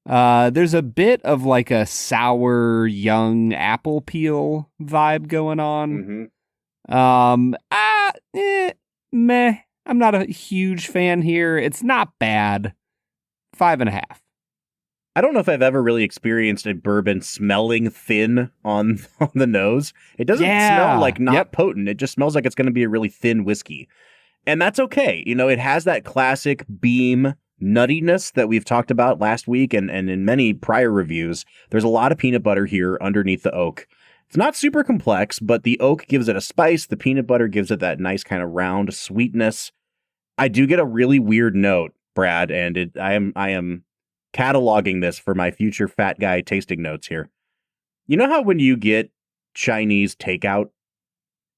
There's a bit of like a sour young apple peel vibe going on. Meh. I'm not a huge fan here. It's not bad. 5.5. I don't know if I've ever really experienced a bourbon smelling thin on the nose. It doesn't smell like not potent. It just smells like it's going to be a really thin whiskey. And that's okay. You know, it has that classic Beam nuttiness that we've talked about last week and in many prior reviews. There's a lot of peanut butter here underneath the oak. It's not super complex, but the oak gives it a spice. The peanut butter gives it that nice kind of round sweetness. I do get a really weird note, Brad, and I am cataloging this for my future fat guy tasting notes here. You know how when you get Chinese takeout,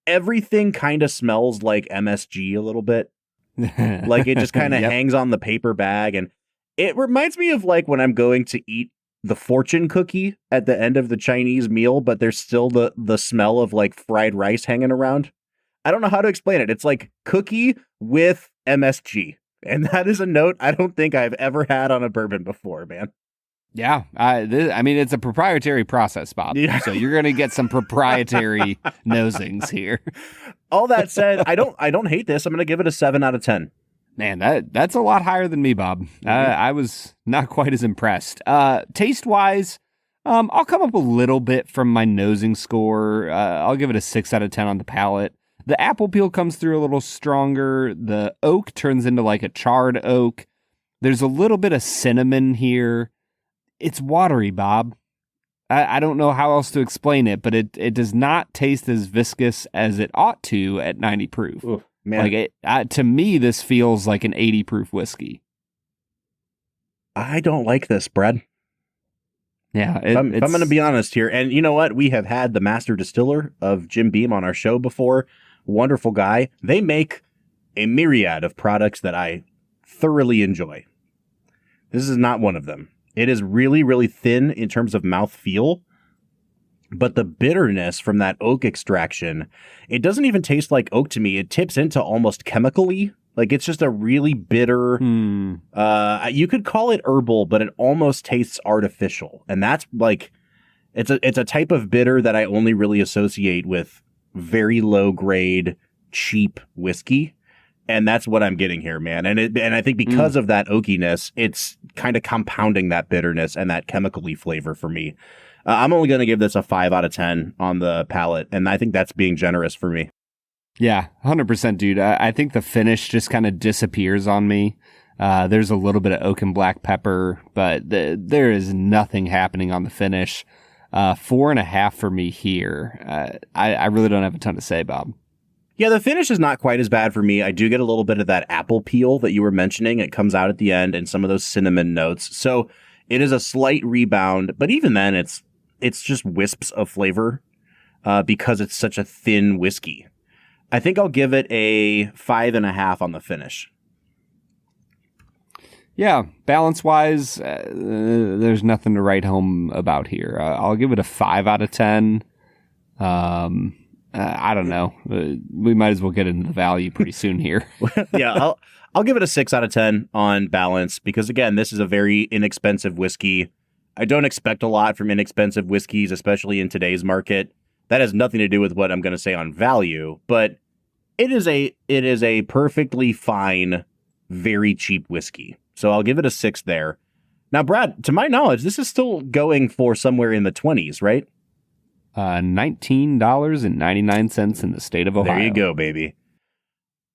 everything kind of smells like MSG a little bit? Like it just kind of hangs on the paper bag, and it reminds me of like when I'm going to eat the fortune cookie at the end of the Chinese meal, but there's still the smell of like fried rice hanging around. I don't know how to explain it. It's like cookie with MSG. And that is a note I don't think I've ever had on a bourbon before, man. Yeah. I mean, it's a proprietary process, Bob. Yeah. So you're going to get some proprietary nosings here. All that said, I don't hate this. I'm going to give it a 7 out of 10. Man, that's a lot higher than me, Bob. I was not quite as impressed. Taste-wise, I'll come up a little bit from my nosing score. I'll give it a 6 out of 10 on the palate. The apple peel comes through a little stronger. The oak turns into like a charred oak. There's a little bit of cinnamon here. It's watery, Bob. I don't know how else to explain it, but it does not taste as viscous as it ought to at 90 proof. Ooh, man. Like to me, this feels like an 80 proof whiskey. I don't like this, Brad. Yeah, if I'm going to be honest here, and you know what? We have had the master distiller of Jim Beam on our show before. Wonderful guy. They make a myriad of products that I thoroughly enjoy. This is not one of them. It is really, really thin in terms of mouthfeel, but the bitterness from that oak extraction, it doesn't even taste like oak to me. It tips into almost chemically. Like it's just a really bitter, you could call it herbal, but it almost tastes artificial. And that's like, it's a type of bitter that I only really associate with very low grade, cheap whiskey. And that's what I'm getting here, man. And I think because of that oakiness, it's kind of compounding that bitterness and that chemically flavor for me. I'm only going to give this a 5 out of 10 on the palate. And I think that's being generous for me. Yeah, 100%, dude. I think the finish just kind of disappears on me. There's a little bit of oak and black pepper, but there is nothing happening on the finish. 4.5 for me here. I really don't have a ton to say, Bob. Yeah, the finish is not quite as bad for me. I do get a little bit of that apple peel that you were mentioning. It comes out at the end and some of those cinnamon notes. So it is a slight rebound, but even then it's just wisps of flavor because it's such a thin whiskey. I think I'll give it a 5.5 on the finish. Yeah, balance-wise, there's nothing to write home about here. I'll give it a 5 out of 10. I don't know. We might as well get into the value pretty soon here. Yeah, I'll give it a 6 out of 10 on balance because, again, this is a very inexpensive whiskey. I don't expect a lot from inexpensive whiskeys, especially in today's market. That has nothing to do with what I'm going to say on value, but it is a perfectly fine very cheap whiskey. So I'll give it a 6 there. Now, Brad, to my knowledge, this is still going for somewhere in the 20s, right? $19.99 in the state of Ohio. There you go, baby.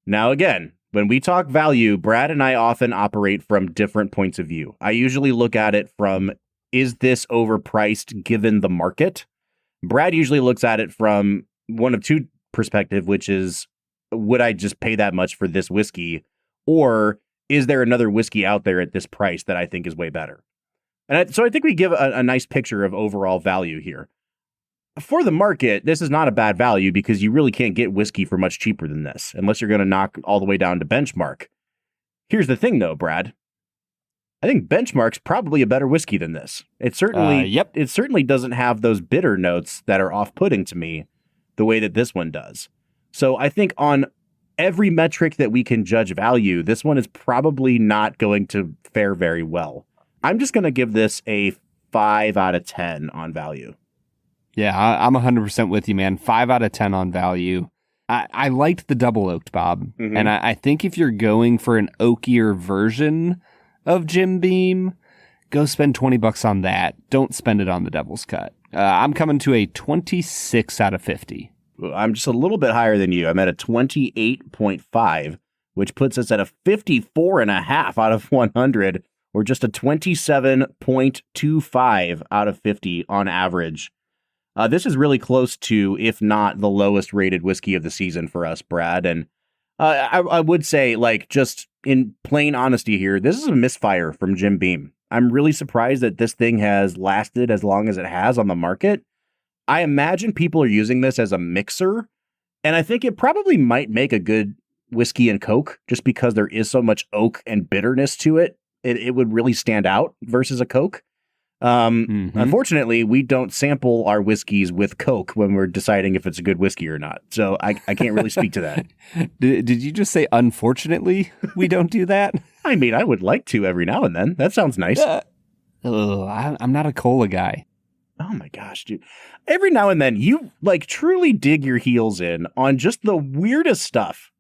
Now, again, when we talk value, Brad and I often operate from different points of view. I usually look at it from, is this overpriced given the market? Brad usually looks at it from one of two perspectives, which is, would I just pay that much for this whiskey? Or is there another whiskey out there at this price that I think is way better? And so I think we give a nice picture of overall value here. For the market, this is not a bad value because you really can't get whiskey for much cheaper than this, unless you're going to knock all the way down to Benchmark. Here's the thing, though, Brad. I think Benchmark's probably a better whiskey than this. It certainly doesn't have those bitter notes that are off-putting to me the way that this one does. So I think on every metric that we can judge value, this one is probably not going to fare very well. I'm just going to give this a 5 out of 10 on value. Yeah, I'm 100% with you, man. 5 out of 10 on value. I liked the double oaked, Bob. Mm-hmm. And I think if you're going for an oakier version of Jim Beam, go spend $20 on that. Don't spend it on the Devil's Cut. I'm coming to a 26 out of 50. I'm just a little bit higher than you. I'm at a 28.5, which puts us at a 54.5 out of 100, or just a 27.25 out of 50 on average. This is really close to, if not the lowest rated whiskey of the season for us, Brad. And I would say, like, just in plain honesty here, this is a misfire from Jim Beam. I'm really surprised that this thing has lasted as long as it has on the market. I imagine people are using this as a mixer, and I think it probably might make a good whiskey and Coke just because there is so much oak and bitterness to it. It would really stand out versus a Coke. Unfortunately, we don't sample our whiskeys with Coke when we're deciding if it's a good whiskey or not. So I can't really speak to that. Did you just say, unfortunately, we don't do that? I mean, I would like to every now and then. That sounds nice. I'm not a cola guy. Oh my gosh, dude. Every now and then you like truly dig your heels in on just the weirdest stuff.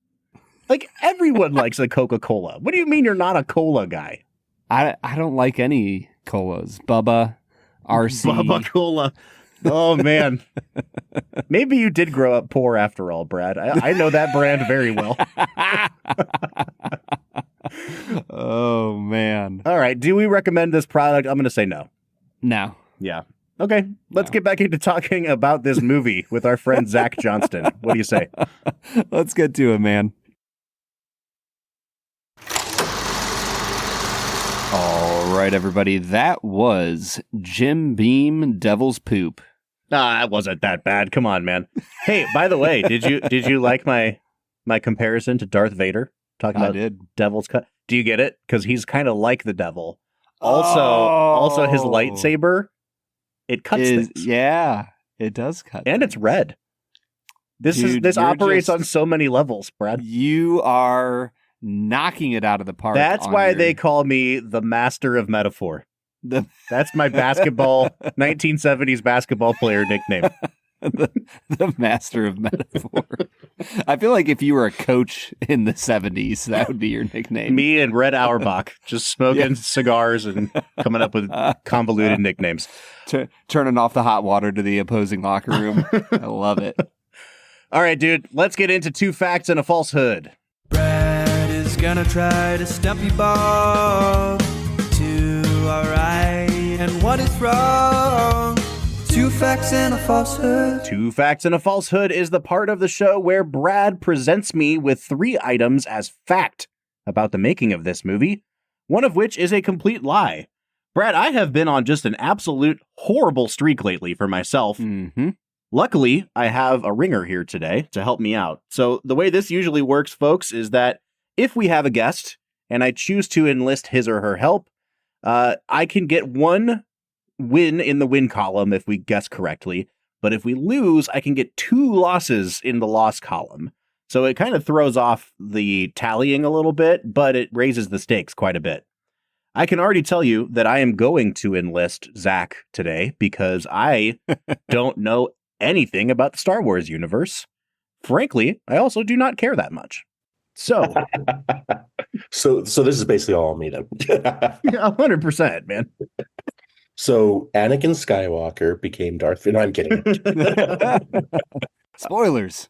Like everyone likes a Coca-Cola. What do you mean you're not a cola guy? I don't like any colas. Bubba, RC. Bubba Cola. Oh, man. Maybe you did grow up poor after all, Brad. I know that brand very well. Oh, man. All right. Do we recommend this product? I'm going to say no. No. Yeah. Okay. Let's get back into talking about this movie with our friend Zach Johnston. What do you say? Let's get to it, man. All right, everybody. That was Jim Beam Devil's Poop. It wasn't that bad. Come on, man. Hey, by the way, did you like my comparison to Darth Vader? Talking about Devil's Cut. Do you get it? Because he's kind of like the devil. Also his lightsaber, it cuts things. Yeah, it does cut. And things. It's red. This operates on so many levels, Brad. You are knocking it out of the park. That's why they call me the master of metaphor. That's my basketball 1970s basketball player nickname. the master of metaphor. I feel like if you were a coach in the 70s, that would be your nickname. Me and Red Auerbach just smoking cigars and coming up with convoluted nicknames. Turning off the hot water to the opposing locker room. I love it. All right, dude. Let's get into 2 facts and a falsehood. Brad is gonna try to stump you both. 2 are right and 1 is wrong. 2 facts and a falsehood. 2 facts and a falsehood is the part of the show where Brad presents me with 3 items as fact about the making of this movie, one of which is a complete lie. Brad, I have been on just an absolute horrible streak lately for myself. Mm-hmm. Luckily, I have a ringer here today to help me out. So the way this usually works, folks, is that if we have a guest and I choose to enlist his or her help, I can get 1 win in the win column if we guess correctly. But if we lose, I can get 2 losses in the loss column. So it kind of throws off the tallying a little bit, but it raises the stakes quite a bit. I can already tell you that I am going to enlist Zach today because I don't know anything about the Star Wars universe. Frankly, I also do not care that much. So So this is basically all me then. 100%, man. So Anakin Skywalker became Darth Vader. No, I'm kidding. Spoilers.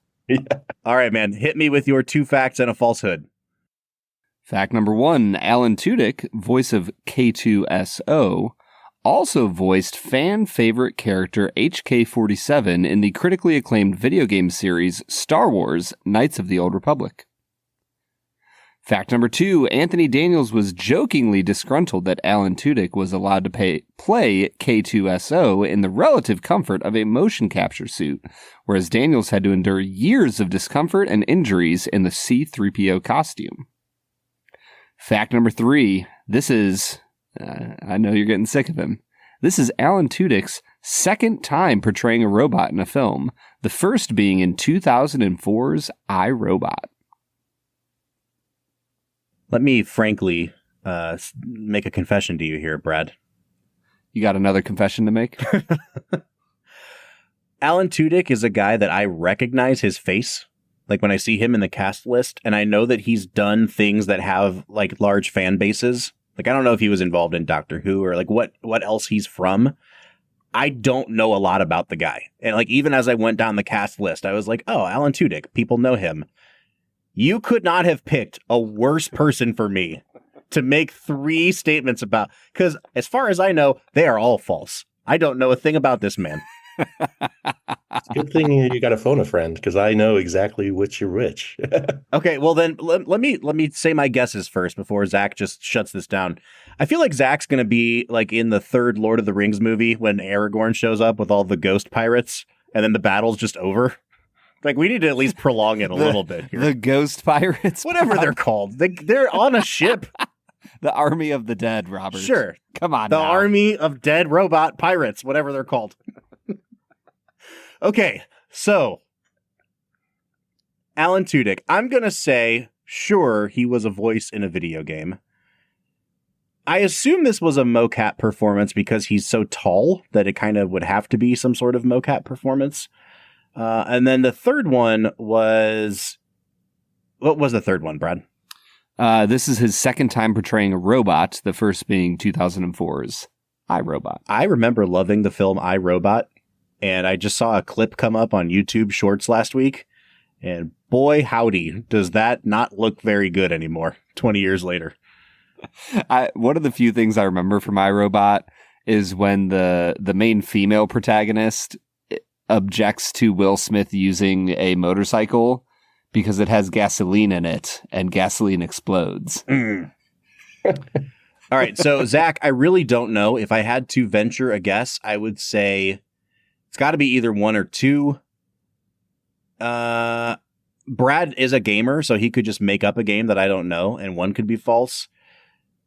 All right, man. Hit me with your 2 facts and a falsehood. Fact number 1, Alan Tudyk, voice of K2SO, also voiced fan favorite character HK-47 in the critically acclaimed video game series Star Wars: Knights of the Old Republic. Fact number 2, Anthony Daniels was jokingly disgruntled that Alan Tudyk was allowed to play K2SO in the relative comfort of a motion capture suit, whereas Daniels had to endure years of discomfort and injuries in the C-3PO costume. Fact number 3, this is... I know you're getting sick of him. This is Alan Tudyk's second time portraying a robot in a film, the first being in 2004's I, Robot. Let me frankly make a confession to you here, Brad. You got another confession to make? Alan Tudyk is a guy that I recognize his face. Like when I see him in the cast list, and I know that he's done things that have like large fan bases. Like, I don't know if he was involved in Doctor Who or like what else he's from. I don't know a lot about the guy. And like, even as I went down the cast list, I was like, oh, Alan Tudyk, people know him. You could not have picked a worse person for me to make 3 statements about, because as far as I know, they are all false. I don't know a thing about this man. Good thing you got to phone a friend, because I know exactly which you're which. Okay, well then let me say my guesses first before Zach just shuts this down. I feel like Zach's gonna be like in the 3rd Lord of the Rings movie when Aragorn shows up with all the ghost pirates, and then the battle's just over. Like, we need to at least prolong it a little bit here. The ghost pirates? Whatever they're called. They're on a ship. The Army of the Dead, Robert. Sure. Come on The now. Army of Dead Robot Pirates, whatever they're called. Okay, so Alan Tudyk. I'm going to say, sure, he was a voice in a video game. I assume this was a mocap performance because he's so tall that it kind of would have to be some sort of mocap performance. And then the third one was... What was the third one, Brad? This is his second time portraying a robot, the first being 2004's I, Robot. I remember loving the film I, Robot, and I just saw a clip come up on YouTube Shorts last week, and boy, howdy, does that not look very good anymore, 20 years later. One of the few things I remember from I, Robot is when the main female protagonist objects to Will Smith using a motorcycle because it has gasoline in it, and gasoline explodes. Mm. All right, so Zach, I really don't know. If I had to venture a guess, I would say it's got to be either 1 or 2. Brad is a gamer, so he could just make up a game that I don't know, and 1 could be false.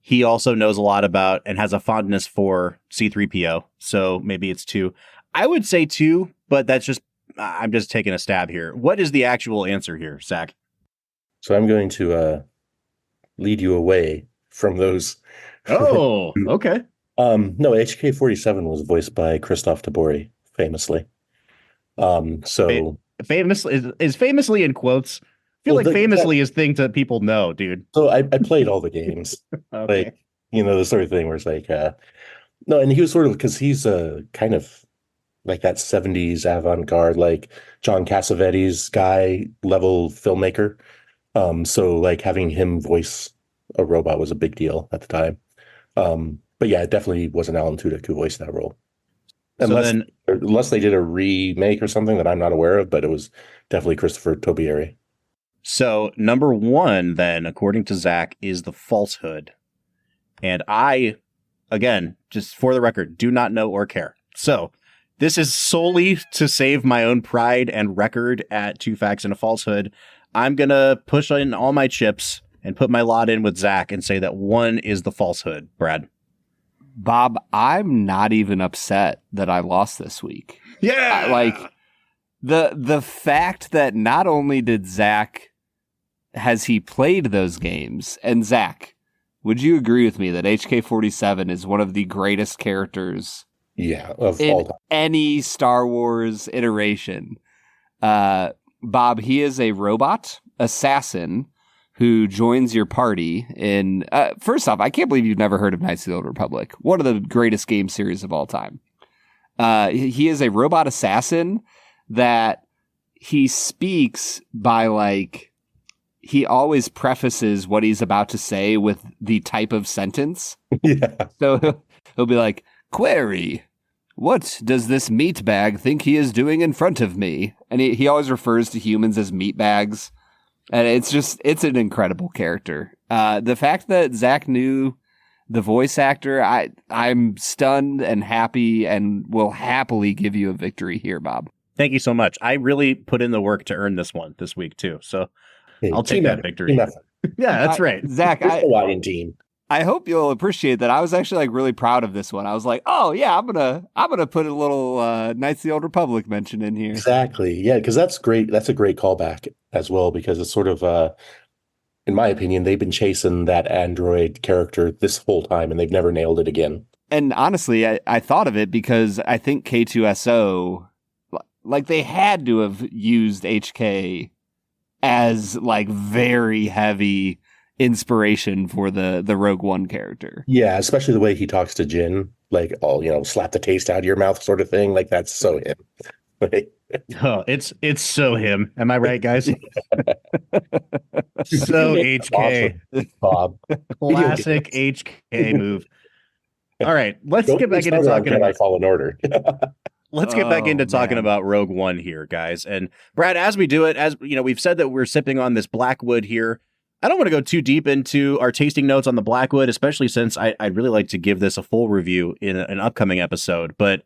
He also knows a lot about and has a fondness for C-3PO, so maybe it's 2. I would say 2, but that's just, I'm just taking a stab here. What is the actual answer here, Zach? So I'm going to lead you away from those. Oh, okay. No, HK-47 was voiced by Christoph Tabori, famously. Famously is famously in quotes. I feel like famously is thing to people know, dude. So I played all the games. Okay. Like, the sort of thing where it's like, no, and he was sort of, because he's kind of like that 70s avant-garde, like John Cassavetes guy level filmmaker. So like having him voice a robot was a big deal at the time. But yeah, it definitely wasn't Alan Tudyk who voiced that role. Unless they did a remake or something that I'm not aware of, but it was definitely Christopher Tobieri. So number 1, then, according to Zach, is the Falsehood. And I, again, just for the record, do not know or care. So this is solely to save my own pride and record at 2 Facts and a Falsehood. I'm going to push in all my chips and put my lot in with Zach and say that 1 is the Falsehood. Brad? Bob, I'm not even upset that I lost this week. Yeah! Like, the fact that not only did Zach, has he played those games, and Zach, would you agree with me that HK-47 is one of the greatest characters of in all time. Any Star Wars iteration? Bob, he is a robot assassin who joins your party in, first off, I can't believe you've never heard of Knights of the Old Republic, one of the greatest game series of all time. He is a robot assassin that he speaks by like, he always prefaces what he's about to say with the type of sentence. Yeah. So he'll be like, query, what does this meat bag think he is doing in front of me? And he always refers to humans as meat bags. And it's an incredible character. The fact that Zach knew the voice actor, I'm stunned and happy and will happily give you a victory here, Bob. Thank you so much. I really put in the work to earn this one this week too. So I'll take that victory. Yeah, that's right. Zach, team. I hope you'll appreciate that. I was actually like really proud of this one. I was like, oh yeah, I'm gonna put a little Knights of the Old Republic mention in here. Exactly. Yeah, because that's great. That's a great callback as well, because it's sort of in my opinion, they've been chasing that android character this whole time and they've never nailed it again. And honestly, I thought of it because I think K2SO, like they had to have used HK as like very heavy inspiration for the Rogue One character. Yeah, especially the way he talks to Jin, like all, slap the taste out of your mouth sort of thing. Like that's so him. Oh, it's so him. Am I right, guys? So HK. Awesome. Bob. Classic HK move. All right, let's get back into talking about Fallen Order. Let's get back into talking about Rogue One here, guys. And Brad, as we do it, as we've said that we're sipping on this Blackwood here. I don't want to go too deep into our tasting notes on the Blackwood, especially since I'd really like to give this a full review in an upcoming episode. But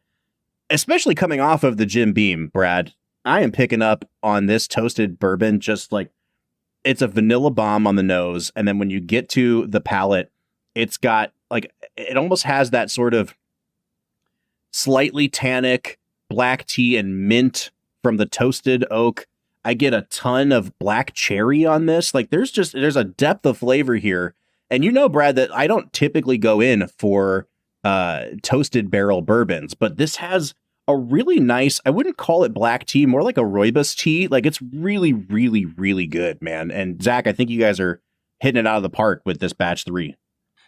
especially coming off of the Jim Beam, Brad, I am picking up on this toasted bourbon, just like it's a vanilla bomb on the nose. And then when you get to the palate, it's got like, it almost has that sort of slightly tannic black tea and mint from the toasted oak. I get a ton of black cherry on this. Like there's a depth of flavor here. And Brad, that I don't typically go in for toasted barrel bourbons, but this has a really nice, I wouldn't call it black tea, more like a rooibos tea. Like it's really, really, really good, man. And Zach, I think you guys are hitting it out of the park with this batch 3.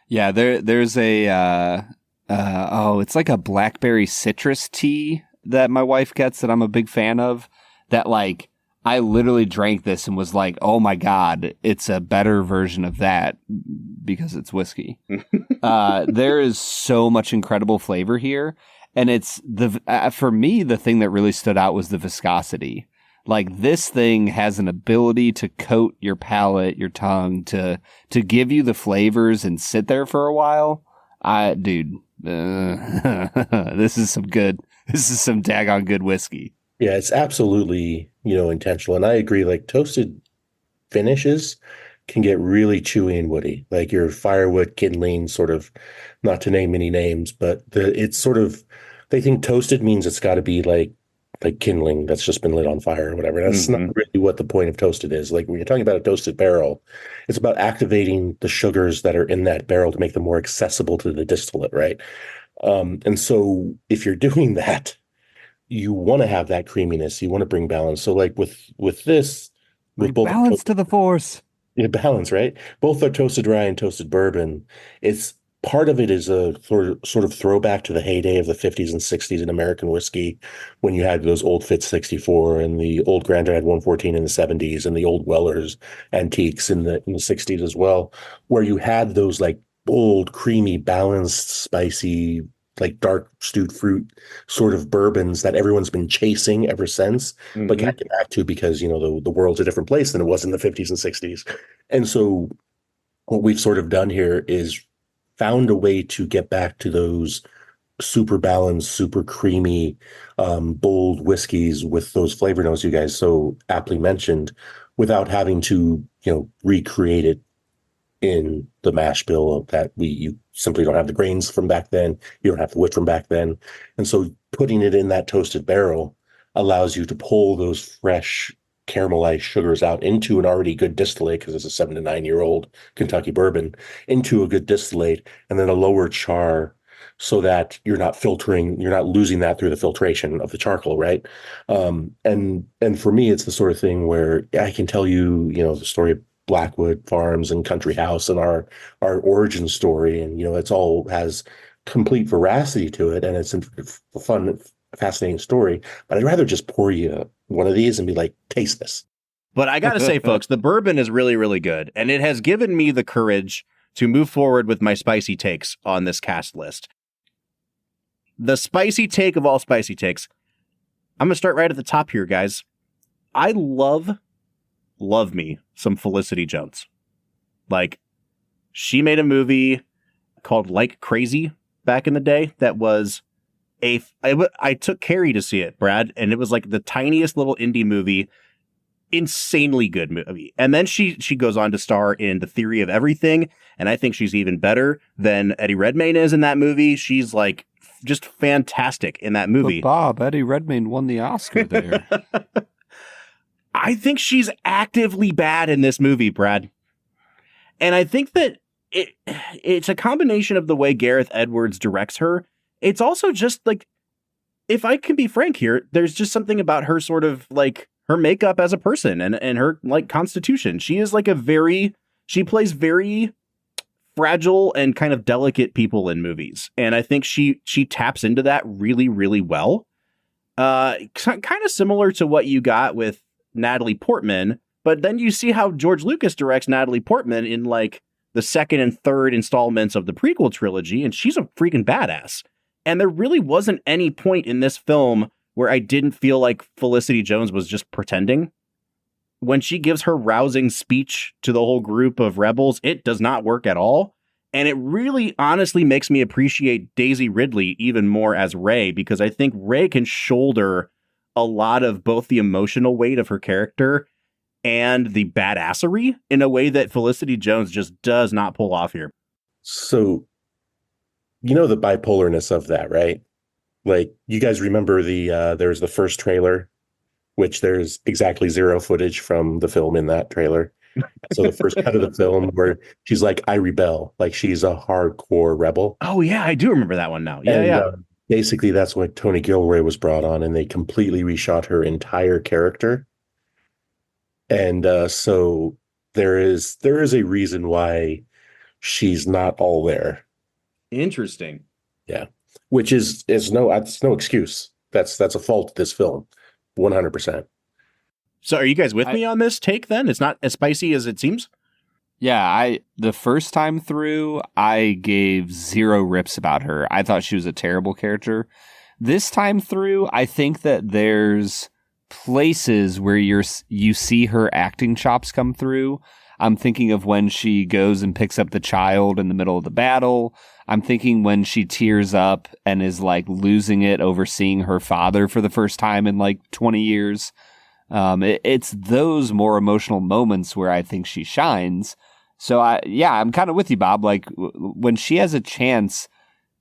Yeah, there's a it's like a blackberry citrus tea that my wife gets that I'm a big fan of, that like I literally drank this and was like, oh my God, it's a better version of that because it's whiskey. There is so much incredible flavor here. And it's for me, the thing that really stood out was the viscosity. Like this thing has an ability to coat your palate, your tongue, to give you the flavors and sit there for a while. This is some daggone good whiskey. Yeah, it's absolutely, intentional. And I agree, like toasted finishes can get really chewy and woody, like your firewood kindling sort of, not to name any names, but it's sort of, they think toasted means it's got to be like kindling that's just been lit on fire or whatever. That's not really what the point of toasted is. Like when you're talking about a toasted barrel, it's about activating the sugars that are in that barrel to make them more accessible to the distillate, right? And so if you're doing that, you want to have that creaminess. You want to bring balance. So like with this, with both balance to the force. Yeah, balance, right? Both are toasted rye and toasted bourbon. It's part of it is a sort of throwback to the heyday of the 50s and 60s in American whiskey, when you had those old Fitz 64 and the old Grandad 114 in the 70s and the old Weller's antiques in the 60s as well, where you had those like bold, creamy, balanced, spicy, like dark stewed fruit sort of bourbons that everyone's been chasing ever since, but can't get back to because, the world's a different place than it was in the 50s and 60s. And so what we've sort of done here is found a way to get back to those super balanced, super creamy, bold whiskeys with those flavor notes you guys so aptly mentioned, without having to, recreate it in the mash bill that you simply don't have the grains from back then. You don't have the wit from back then. And so putting it in that toasted barrel allows you to pull those fresh caramelized sugars out into an already good distillate, because it's a 7 to 9 year old Kentucky bourbon, into a good distillate, and then a lower char, so that you're not losing that through the filtration of the charcoal, right? And for me, it's the sort of thing where I can tell you, the story Blackwood Farms and Country House and our origin story, and it's all has complete veracity to it, and it's a fun, fascinating story. But I'd rather just pour you one of these and be like, taste this. But I gotta say, folks, the bourbon is really, really good, and it has given me the courage to move forward with my spicy takes on this cast list. The spicy take of all spicy takes. I'm gonna start right at the top here, guys. I love me some Felicity Jones. Like, she made a movie called Like Crazy back in the day that was I took Carrie to see it, Brad, and it was like the tiniest little indie movie, insanely good movie. And then she goes on to star in The Theory of Everything, and I think she's even better than Eddie Redmayne is in that movie. She's like just fantastic in that movie. But Bob, Eddie Redmayne won the Oscar there. I think she's actively bad in this movie, Brad. And I think that it's a combination of the way Gareth Edwards directs her. It's also just like, if I can be frank here, there's just something about her sort of like her makeup as a person and her like constitution. She is like she plays very fragile and kind of delicate people in movies. And I think she taps into that really, really well. Kind of similar to what you got with Natalie Portman, but then you see how George Lucas directs Natalie Portman in like the second and third installments of the prequel trilogy, and she's a freaking badass. And there really wasn't any point in this film where I didn't feel like Felicity Jones was just pretending. When she gives her rousing speech to the whole group of rebels, it does not work at all. And it really honestly makes me appreciate Daisy Ridley even more as Rey, because I think Rey can shoulder a lot of both the emotional weight of her character and the badassery in a way that Felicity Jones just does not pull off here. So, the bipolarness of that, right? Like, you guys remember there's the first trailer, which there's exactly zero footage from the film in that trailer. So the first cut of the film where she's like, I rebel, like she's a hardcore rebel. Oh yeah, I do remember that one now. Yeah. Basically, that's when Tony Gilroy was brought on, and they completely reshot her entire character. And so there is a reason why she's not all there. Interesting. Yeah, which is no excuse. That's a fault of this film, 100%. So are you guys with me on this take then? It's not as spicy as it seems? Yeah, the first time through, I gave zero rips about her. I thought she was a terrible character. This time through, I think that there's places where you see her acting chops come through. I'm thinking of when she goes and picks up the child in the middle of the battle. I'm thinking when she tears up and is like losing it over seeing her father for the first time in like 20 years. It's those more emotional moments where I think she shines. So I'm kind of with you, Bob. Like when she has a chance,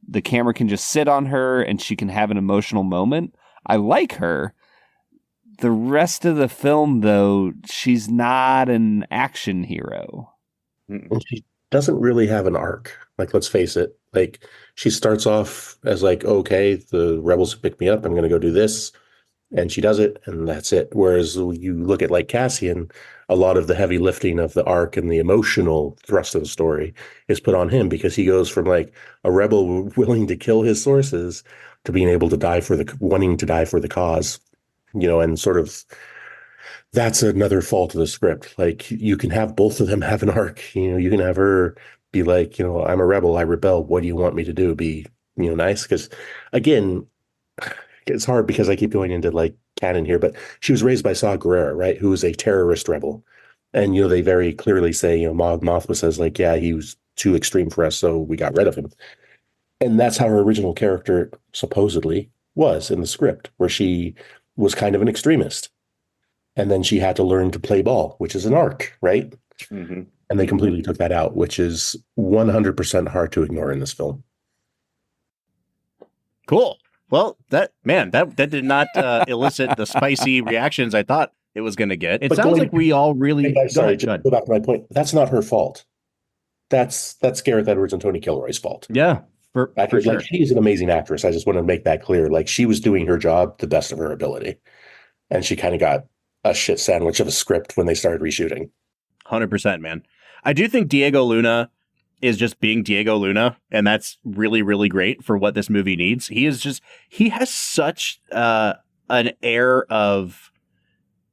the camera can just sit on her and she can have an emotional moment. I like her. The rest of the film, though, she's not an action hero. And she doesn't really have an arc. Like, let's face it. Like, she starts off as like, okay, the rebels pick me up. I'm going to go do this. And she does it, and that's it. Whereas you look at like Cassian, a lot of the heavy lifting of the arc and the emotional thrust of the story is put on him, because he goes from like a rebel willing to kill his sources to being able to wanting to die for the cause. And sort of that's another fault of the script. Like, you can have both of them have an arc. You can have her be like, I'm a rebel, I rebel. What do you want me to do? Be, nice? Because again, it's hard because I keep going into like canon here, but she was raised by Saw Gerrera, right? Who was a terrorist rebel. And, they very clearly say, Mon Mothma says like, yeah, he was too extreme for us, so we got rid of him. And that's how her original character supposedly was in the script, where she was kind of an extremist. And then she had to learn to play ball, which is an arc, right? Mm-hmm. And they completely took that out, which is 100% hard to ignore in this film. Cool. Well, that did not elicit the spicy reactions I thought it was going to get. It sounds like we all really... Sorry, to go back to my point. That's not her fault. That's Gareth Edwards and Tony Gilroy's fault. Yeah. For sure. Like, she's an amazing actress. I just want to make that clear. Like, she was doing her job to the best of her ability. And she kind of got a shit sandwich of a script when they started reshooting. 100%, man. I do think Diego Luna is just being Diego Luna, and that's really, really great for what this movie needs. He has such an air of,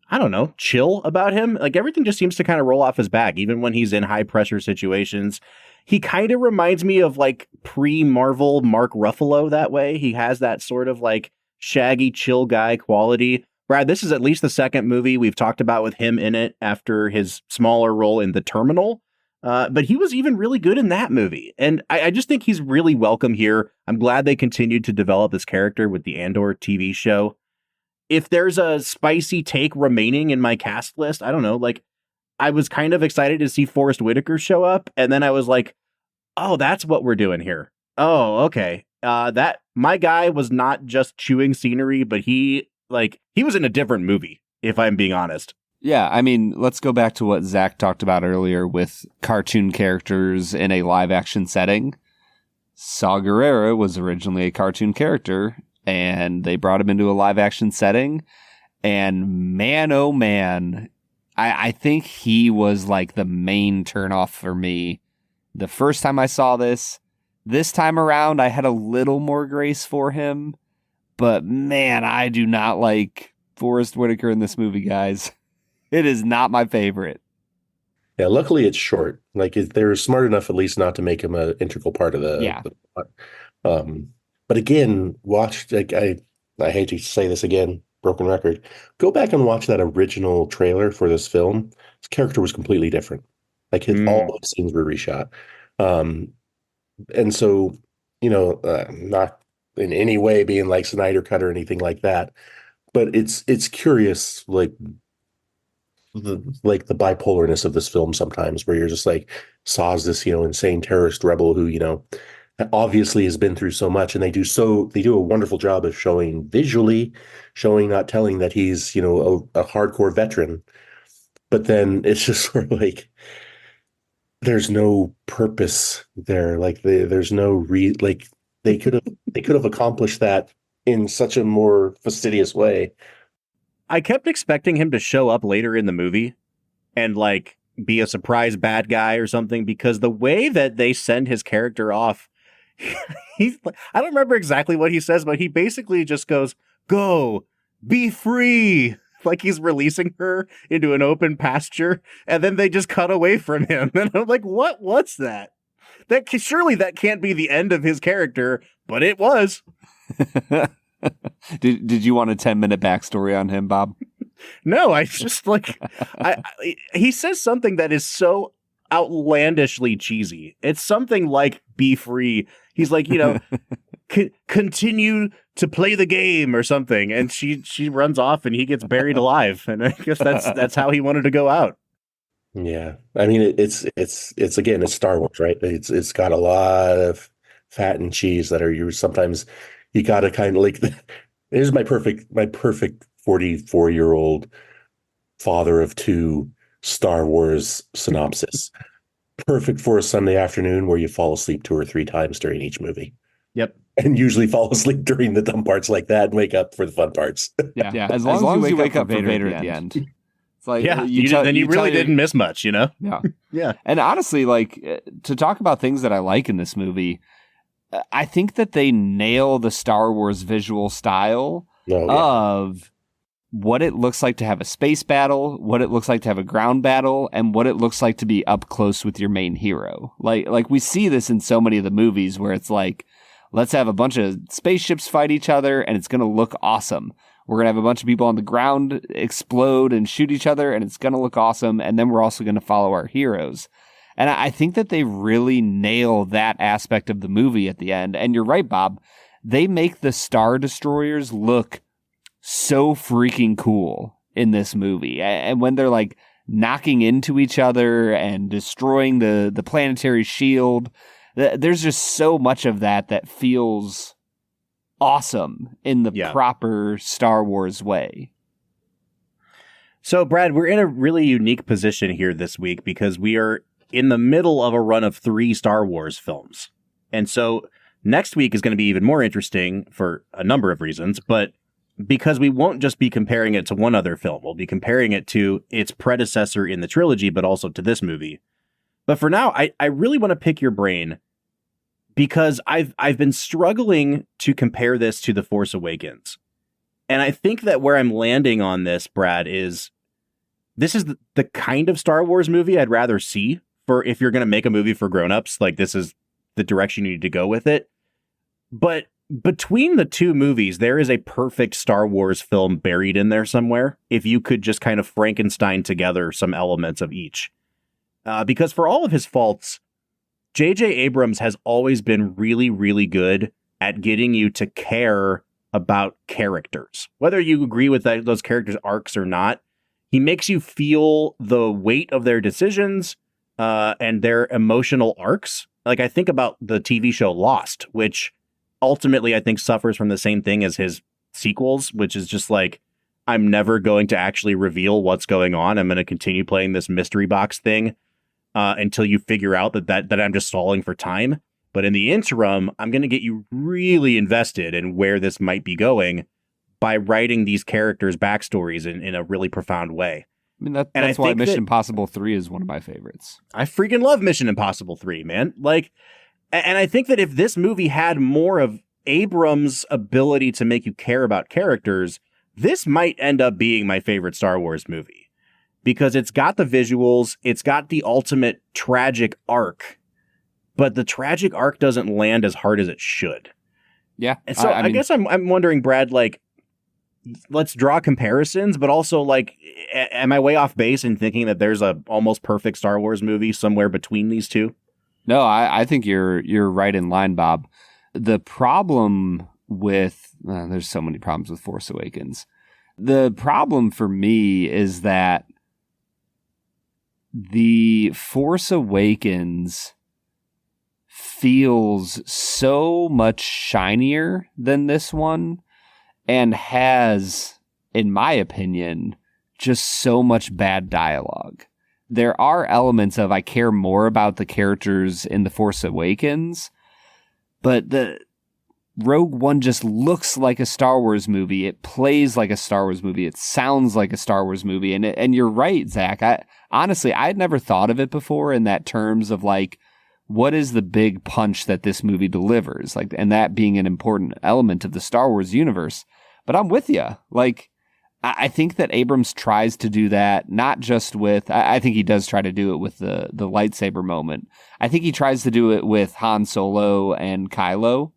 I don't know, chill about him. Like, everything just seems to kind of roll off his back, even when he's in high pressure situations. He kind of reminds me of like pre-Marvel Mark Ruffalo that way. He has that sort of like shaggy, chill guy quality. Brad, this is at least the second movie we've talked about with him in it after his smaller role in The Terminal. But he was even really good in that movie. And I just think he's really welcome here. I'm glad they continued to develop this character with the Andor TV show. If there's a spicy take remaining in my cast list, I don't know, like, I was kind of excited to see Forrest Whitaker show up. And then I was like, oh, that's what we're doing here. Oh, okay. That my guy was not just chewing scenery, but he was in a different movie, if I'm being honest. Yeah, I mean, let's go back to what Zach talked about earlier with cartoon characters in a live-action setting. Saw Gerrera was originally a cartoon character, and they brought him into a live-action setting, and man, oh man, I think he was like the main turnoff for me. The first time I saw this time around, I had a little more grace for him, but man, I do not like Forrest Whitaker in this movie, guys. It is not my favorite. Yeah, luckily it's short. Like, they're smart enough at least not to make him an integral part of the plot. But again, watch, like, I hate to say this again, broken record. Go back and watch that original trailer for this film. His character was completely different. Like, all the scenes were reshot. And so, not in any way being like Snyder Cut or anything like that, but it's curious, like the bipolarness of this film sometimes, where you're just like, Saw's this, insane terrorist rebel who, obviously has been through so much, and they do a wonderful job of showing visually, not telling that he's, a hardcore veteran. But then it's just sort of like, there's no purpose there. Like, there's no they could have accomplished that in such a more fastidious way. I kept expecting him to show up later in the movie and like be a surprise bad guy or something, because the way that they send his character off, I don't remember exactly what he says, but he basically just goes, "Go, be free." Like, he's releasing her into an open pasture, and then they just cut away from him. And I'm like, what's that? Surely that can't be the end of his character, but it was. Did you want a 10-minute backstory on him, Bob? No, I just like, he says something that is so outlandishly cheesy. It's something like "be free." He's like, continue to play the game or something. And she runs off and he gets buried alive. And I guess that's how he wanted to go out. Yeah. I mean, it's again, it's Star Wars, right? It's got a lot of fat and cheese that are sometimes you got to kind of like, here's my perfect 44-year-old father of two Star Wars synopsis. Perfect for a Sunday afternoon where you fall asleep 2 or 3 times during each movie. Yep. And usually fall asleep during the dumb parts like that and wake up for the fun parts. Yeah. As long as you wake up for Vader at the end. It's like, yeah, you really didn't miss much, Yeah. Yeah. And honestly, like, to talk about things that I like in this movie, I think that they nail the Star Wars visual style of what it looks like to have a space battle, what it looks like to have a ground battle, and what it looks like to be up close with your main hero. Like we see this in so many of the movies where it's like, let's have a bunch of spaceships fight each other and it's going to look awesome. We're going to have a bunch of people on the ground explode and shoot each other and it's going to look awesome. And then we're also going to follow our heroes. And I think that they really nail that aspect of the movie at the end. And you're right, Bob. They make the Star Destroyers look so freaking cool in this movie. And when they're like knocking into each other and destroying the planetary shield, there's just so much of that feels awesome in the proper Star Wars way. So, Brad, we're in a really unique position here this week because we are in the middle of a run of 3 Star Wars films. And so next week is going to be even more interesting for a number of reasons, but because we won't just be comparing it to one other film. We'll be comparing it to its predecessor in the trilogy, but also to this movie. But for now, I really want to pick your brain because I've been struggling to compare this to The Force Awakens. And I think that where I'm landing on this, Brad, is this is the kind of Star Wars movie I'd rather see for if you're going to make a movie for grown-ups. Like, this is the direction you need to go with it. But between the two movies, there is a perfect Star Wars film buried in there somewhere, if you could just kind of Frankenstein together some elements of each. Because for all of his faults, J.J. Abrams has always been really, really good at getting you to care about characters. Whether you agree with those characters' arcs or not, he makes you feel the weight of their decisions and their emotional arcs. Like, I think about the TV show Lost, which ultimately I think suffers from the same thing as his sequels, which is just like, I'm never going to actually reveal what's going on. I'm going to continue playing this mystery box thing until you figure out that I'm just stalling for time. But in the interim, I'm going to get you really invested in where this might be going by writing these characters' backstories in a really profound way. I mean, that's why Mission Impossible 3 is one of my favorites. I freaking love Mission Impossible 3, man. Like, and I think that if this movie had more of Abrams' ability to make you care about characters, this might end up being my favorite Star Wars movie. Because it's got the visuals, it's got the ultimate tragic arc, but the tragic arc doesn't land as hard as it should. Yeah. And so I guess I'm wondering, Brad, like, let's draw comparisons, but also, like, am I way off base in thinking that there's a almost perfect Star Wars movie somewhere between these two? No, I think you're right in line, Bob. The problem with there's so many problems with Force Awakens. The problem for me is that The Force Awakens feels so much shinier than this one and has, in my opinion, just so much bad dialogue. There are elements of I care more about the characters in The Force Awakens, but the Rogue One just looks like a Star Wars movie. It plays like a Star Wars movie. It sounds like a Star Wars movie. And you're right, Zach. Honestly, I had never thought of it before in that terms of like, what is the big punch that this movie delivers? Like, and that being an important element of the Star Wars universe. But I'm with you. Like, I think that Abrams tries to do that, not just with, I think he does try to do it with the lightsaber moment. I think he tries to do it with Han Solo and Kylo,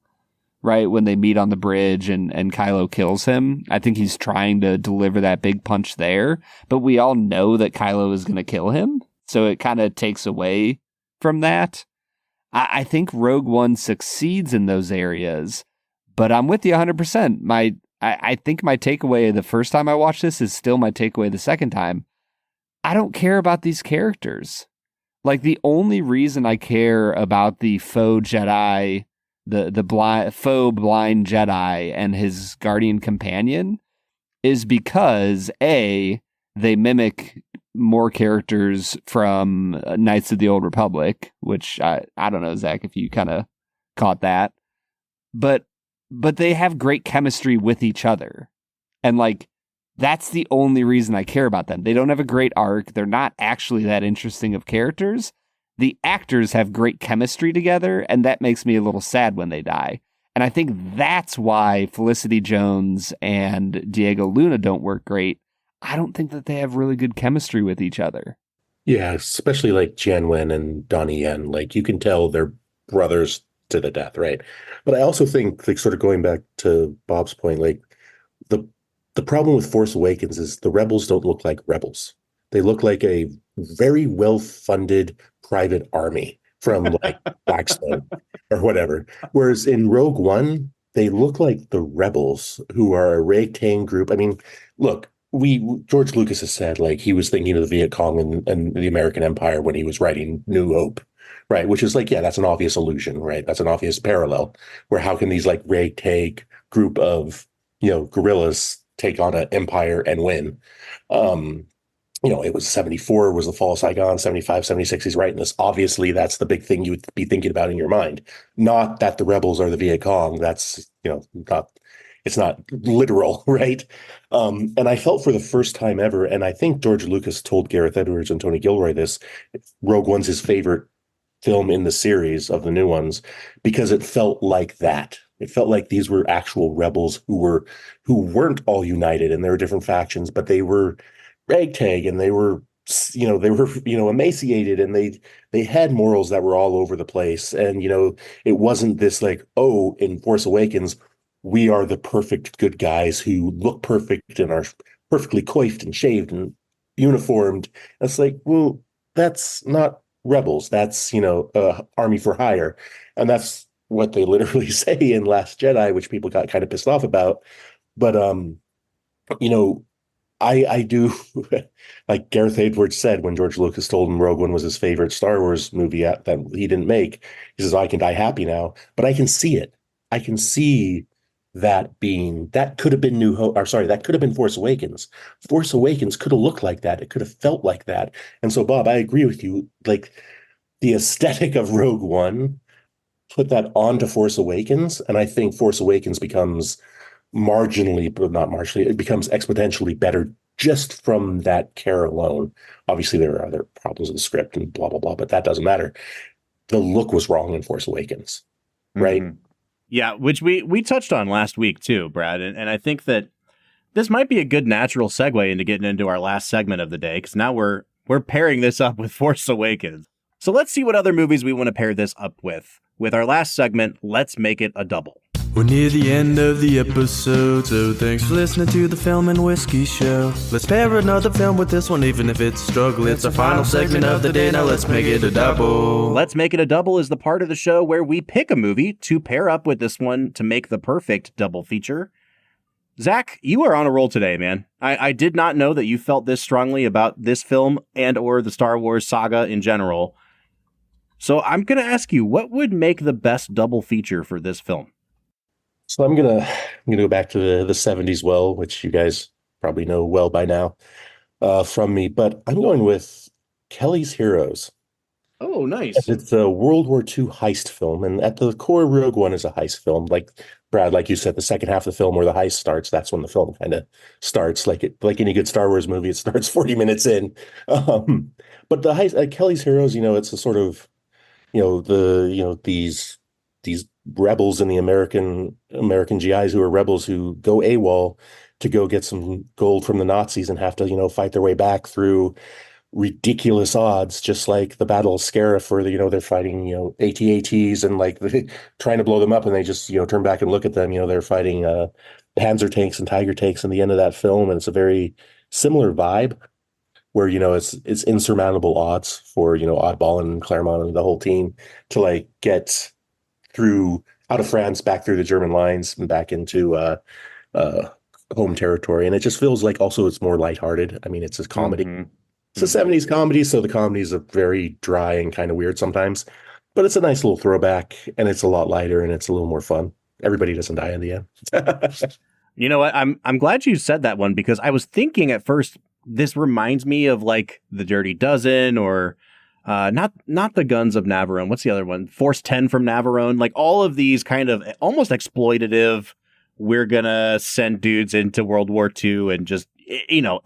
right? When they meet on the bridge and Kylo kills him. I think he's trying to deliver that big punch there, but we all know that Kylo is going to kill him. So it kind of takes away from that. I think Rogue One succeeds in those areas, but I'm with you 100%. I think my takeaway the first time I watched this is still my takeaway the second time. I don't care about these characters. Like, the only reason I care about the faux Jedi, the faux blind Jedi and his guardian companion is because A, they mimic more characters from Knights of the Old Republic, which I don't know, Zach, if you kind of caught that, but they have great chemistry with each other. And like, that's the only reason I care about them. They don't have a great arc. They're not actually that interesting of characters. The actors have great chemistry together, and that makes me a little sad when they die. And I think that's why Felicity Jones and Diego Luna don't work great. I don't think that they have really good chemistry with each other. Yeah, especially like Jian Wen and Donnie Yen. Like, you can tell they're brothers to the death, right? But I also think, like, sort of going back to Bob's point, like, the problem with Force Awakens is the rebels don't look like rebels. They look like a very well-funded private army from like Blackstone or whatever. Whereas in Rogue One, they look like the rebels who are a ragtag group. I mean, look, George Lucas has said, like, he was thinking of the Viet Cong and the American Empire when he was writing New Hope, right? Which is like, yeah, that's an obvious allusion, right? That's an obvious parallel. Where how can these like ragtag group of, guerrillas take on an empire and win? It was 74 was the fall of Saigon, 75, 76, he's writing this. Obviously, that's the big thing you would be thinking about in your mind. Not that the rebels are the Viet Cong. That's, not it's not literal, right? And I felt for the first time ever, and I think George Lucas told Gareth Edwards and Tony Gilroy this, Rogue One's his favorite film in the series of the new ones, because it felt like that. It felt like these were actual rebels who weren't all united, and there were different factions, but they were ragtag, and they were emaciated, and they had morals that were all over the place. And it wasn't this like, oh, in Force Awakens we are the perfect good guys who look perfect and are perfectly coiffed and shaved and uniformed. It's like, well, that's not rebels. That's army for hire. And that's what they literally say in Last Jedi, which people got kind of pissed off about. But I do, like Gareth Edwards said when George Lucas told him Rogue One was his favorite Star Wars movie that he didn't make. He says, I can die happy now, but I can see it. I can see that could have been that could have been Force Awakens. Force Awakens could have looked like that. It could have felt like that. And so, Bob, I agree with you. Like the aesthetic of Rogue One, put that onto Force Awakens, and I think Force Awakens becomes it becomes exponentially better just from that care alone. Obviously, there are other problems with the script and blah, blah, blah, but that doesn't matter. The look was wrong in Force Awakens, right? Mm-hmm. Yeah, which we touched on last week too, Brad. And I think that this might be a good natural segue into getting into our last segment of the day, because now we're pairing this up with Force Awakens. So let's see what other movies we want to pair this up with. With our last segment, let's make it a double. We're near the end of the episode, so thanks for listening to the Film and Whiskey Show. Let's pair another film with this one, even if it's a struggle. It's our final segment of the day, now let's make it a double. Let's Make It a Double is the part of the show where we pick a movie to pair up with this one to make the perfect double feature. Zach, you are on a roll today, man. I did not know that you felt this strongly about this film and or the Star Wars saga in general. So I'm going to ask you, what would make the best double feature for this film? So I'm gonna go back to the 70s well, which you guys probably know well by now from me, but I'm going with Kelly's Heroes. Oh, nice. It's a World War II heist film, and at the core, Rogue One is a heist film. Like Brad, like you said, the second half of the film where the heist starts, that's when the film kind of starts. Like any good Star Wars movie, it starts 40 minutes in. But the heist, Kelly's Heroes, it's a sort of, these rebels in the American GIs who are rebels who go AWOL to go get some gold from the Nazis and have to, fight their way back through ridiculous odds, just like the Battle of Scarif, where they're fighting, AT-ATs and like trying to blow them up, and they just, turn back and look at them. They're fighting Panzer tanks and Tiger tanks in the end of that film, and it's a very similar vibe where it's insurmountable odds for Oddball and Claremont and the whole team to like get through out of France, back through the German lines and back into home territory. And it just feels like also it's more lighthearted. I mean, it's a comedy. Mm-hmm. It's a 70s comedy, so the comedies are very dry and kind of weird sometimes. But it's a nice little throwback, and it's a lot lighter, and it's a little more fun. Everybody doesn't die in the end. You know what? I'm glad you said that one, because I was thinking at first, this reminds me of like The Dirty Dozen or not the Guns of Navarone. What's the other one? Force 10 from Navarone. Like all of these kind of almost exploitative, we're going to send dudes into World War II and just,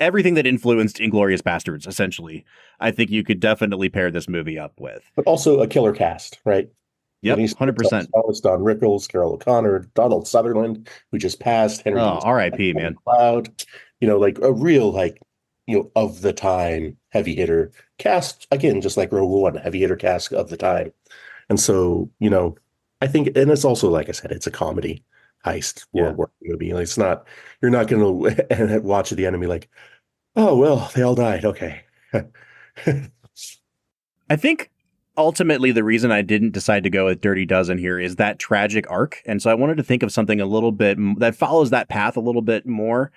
everything that influenced Inglourious Bastards, essentially. I think you could definitely pair this movie up with. But also a killer cast, right? Yep, 100%. Don Rickles, Carol O'Connor, Donald Sutherland, who just passed. Henry R.I.P., man. Cloud. Like a real, of the time heavy hitter cast, again, just like Rogue One, heavy hitter cast of the time. And so, I think, and it's also, like I said, it's a comedy heist World War movie. Like, it's not, you're not going to watch the enemy like, oh, well, they all died. Okay. I think ultimately the reason I didn't decide to go with Dirty Dozen here is that tragic arc. And so I wanted to think of something a little bit that follows that path a little bit more.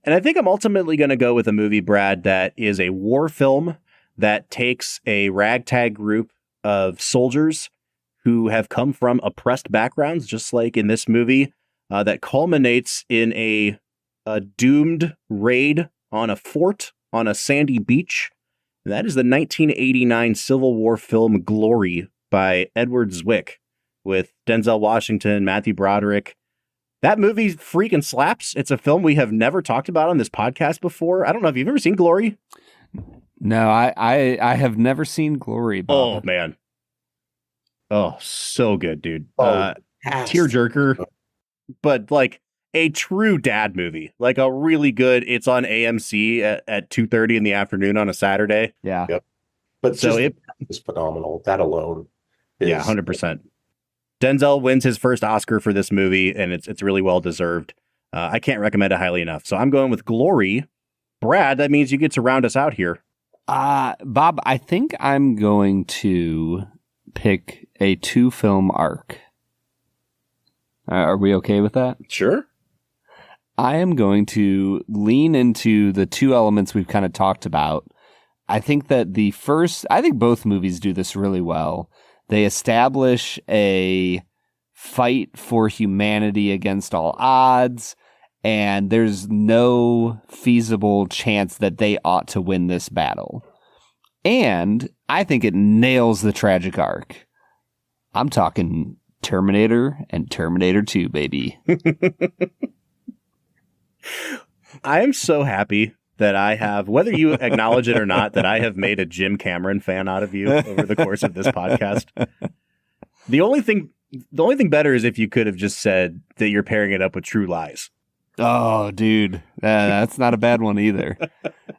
And I think I'm ultimately going to go with a movie, Brad, that is a war film that takes a ragtag group of soldiers who have come from oppressed backgrounds, just like in this movie, that culminates in a doomed raid on a fort on a sandy beach. And that is the 1989 Civil War film Glory by Edward Zwick with Denzel Washington, Matthew Broderick. That movie freaking slaps. It's a film we have never talked about on this podcast before. I don't know if you've ever seen Glory. No, I have never seen Glory, Bob. Oh, man. Oh, so good, dude. Oh, tearjerker, but like a true dad movie, like a really good. It's on AMC at 2:30 in the afternoon on a Saturday. Yeah. Yep. But So it is phenomenal. That alone. Yeah, 100%. Denzel wins his first Oscar for this movie, and it's really well deserved. I can't recommend it highly enough. So I'm going with Glory. Brad, that means you get to round us out here. Bob, I think I'm going to pick a 2-film arc. Are we okay with that? Sure. I am going to lean into the 2 elements we've kind of talked about. I think that I think both movies do this really well. They establish a fight for humanity against all odds, and there's no feasible chance that they ought to win this battle. And I think it nails the tragic arc. I'm talking Terminator and Terminator 2, baby. I am so happy that I have, whether you acknowledge it or not, that I have made a Jim Cameron fan out of you over the course of this podcast. The only thing better is if you could have just said that you're pairing it up with True Lies. Oh, dude, that's not a bad one either.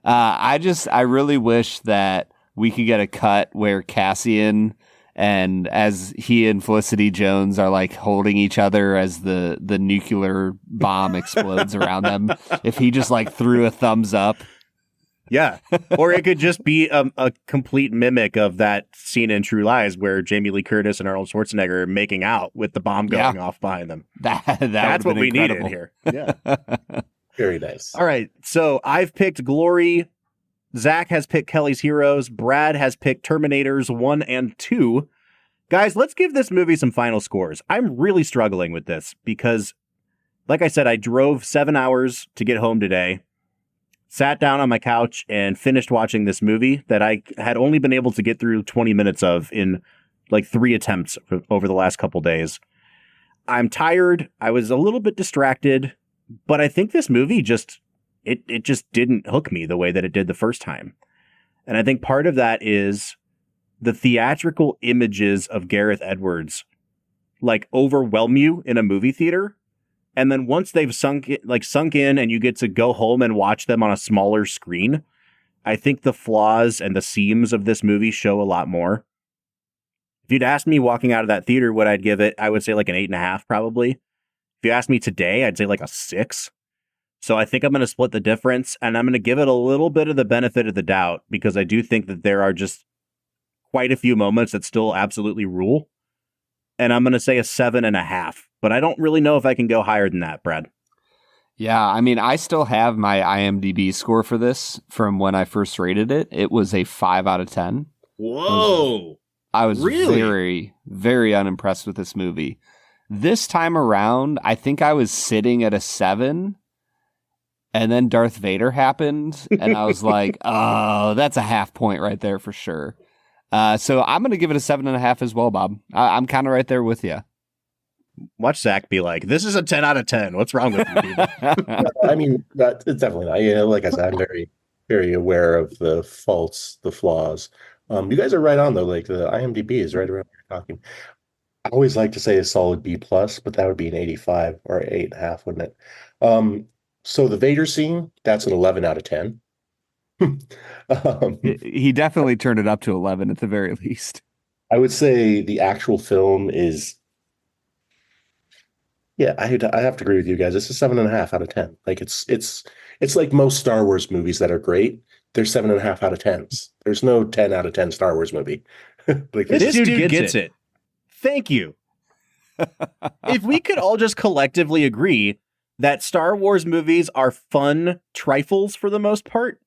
I really wish that we could get a cut where Cassian, and as he and Felicity Jones are like holding each other as the nuclear bomb explodes around them, if he just like threw a thumbs up. Yeah. Or it could just be a complete mimic of that scene in True Lies where Jamie Lee Curtis and Arnold Schwarzenegger are making out with the bomb going off behind them. That's what we needed here. Yeah. Very nice. All right. So I've picked Glory. Zach has picked Kelly's Heroes. Brad has picked Terminators 1 and 2. Guys, let's give this movie some final scores. I'm really struggling with this because, like I said, I drove 7 hours to get home today, sat down on my couch, and finished watching this movie that I had only been able to get through 20 minutes of in like 3 attempts over the last couple days. I'm tired. I was a little bit distracted, but I think this movie just didn't hook me the way that it did the first time. And I think part of that is the theatrical images of Gareth Edwards like overwhelm you in a movie theater. And then once they've sunk in and you get to go home and watch them on a smaller screen, I think the flaws and the seams of this movie show a lot more. If you'd asked me walking out of that theater what I'd give it, I would say like an 8.5 probably. If you asked me today, I'd say like a 6. So I think I'm going to split the difference, and I'm going to give it a little bit of the benefit of the doubt because I do think that there are just quite a few moments that still absolutely rule. And I'm going to say a 7.5, but I don't really know if I can go higher than that, Brad. Yeah, I mean, I still have my IMDb score for this from when I first rated it. It was a 5 out of 10. Whoa. I was really? very, very unimpressed with this movie. This time around, I think I was sitting at a 7. And then Darth Vader happened, and I was like, oh, that's a half point right there for sure. So I'm going to give it a 7.5 as well, Bob. I'm kind of right there with you. Watch Zach be like, this is a 10 out of 10. What's wrong with you, people? I mean, it's definitely not. You know, like I said, I'm very, very aware of the faults, the flaws. You guys are right on, though. Like, the IMDb is right around where you're talking. I always like to say a solid B+, but that would be an 85 or 8.5, wouldn't it? So the Vader scene, that's an 11 out of 10. He definitely turned it up to 11 at the very least. I would say the actual film is, yeah, I have to agree with you guys. It's a 7.5 out of 10. Like it's like most Star Wars movies that are great. They're 7.5 out of 10s. There's no 10 out of 10 Star Wars movie. Like this dude gets it. Thank you. If we could all just collectively agree that Star Wars movies are fun trifles for the most part,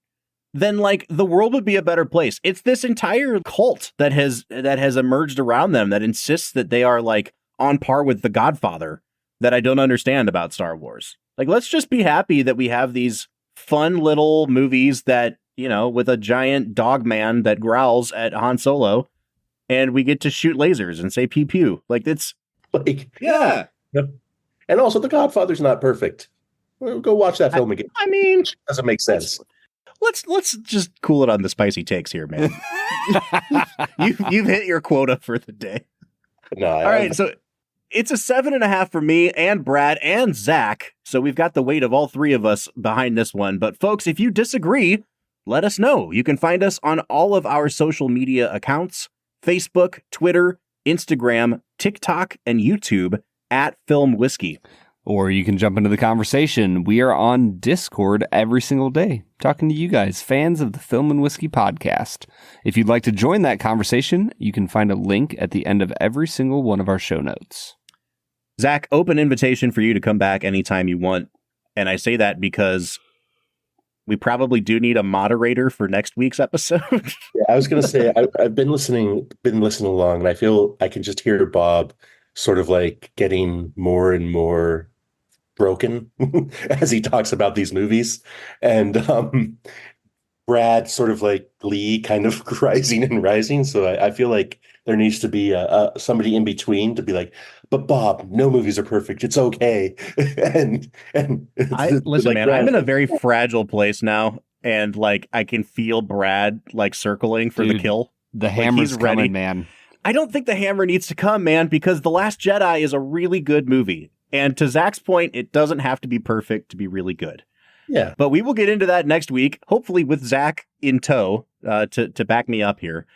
then like the world would be a better place. It's this entire cult that has emerged around them that insists that they are like on par with The Godfather that I don't understand about Star Wars. Like, let's just be happy that we have these fun little movies that, you know, with a giant dog man that growls at Han Solo and we get to shoot lasers and say pew pew. Like, it's like, yeah. And also, The Godfather's not perfect. Well, go watch that film again. I mean, doesn't make sense. Let's just cool it on the spicy takes here, man. You've hit your quota for the day. No, all right, so it's a 7.5 for me and Brad and Zach. So we've got the weight of all three of us behind this one. But folks, if you disagree, let us know. You can find us on all of our social media accounts: Facebook, Twitter, Instagram, TikTok, and YouTube at Film Whiskey. Or you can jump into the conversation. We are on Discord every single day, talking to you guys, fans of the Film and Whiskey podcast. If you'd like to join that conversation, you can find a link at the end of every single one of our show notes. Zach, open invitation for you to come back anytime you want. And I say that because we probably do need a moderator for next week's episode. Yeah, I was going to say, I've been listening along, and I feel I can just hear Bob sort of like getting more and more broken as he talks about these movies. And Brad sort of like Lee kind of rising and rising. So I feel like there needs to be somebody in between to be like, but Bob, no movies are perfect. It's okay. and listen, man, I'm in a very fragile place now. And like, I can feel Brad like circling for the kill. The hammer's coming, ready, man. I don't think the hammer needs to come, man, because The Last Jedi is a really good movie. And to Zach's point, it doesn't have to be perfect to be really good. Yeah. But we will get into that next week, hopefully with Zach in tow to back me up here.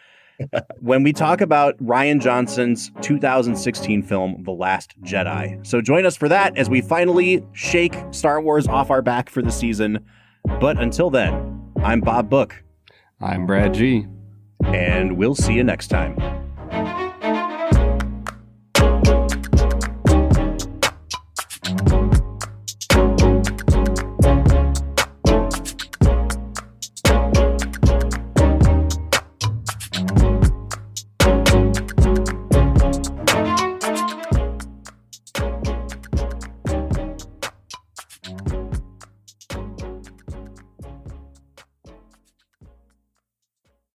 When we talk about Rian Johnson's 2016 film, The Last Jedi. So join us for that as we finally shake Star Wars off our back for the season. But until then, I'm Bob Book. I'm Brad G. And we'll see you next time.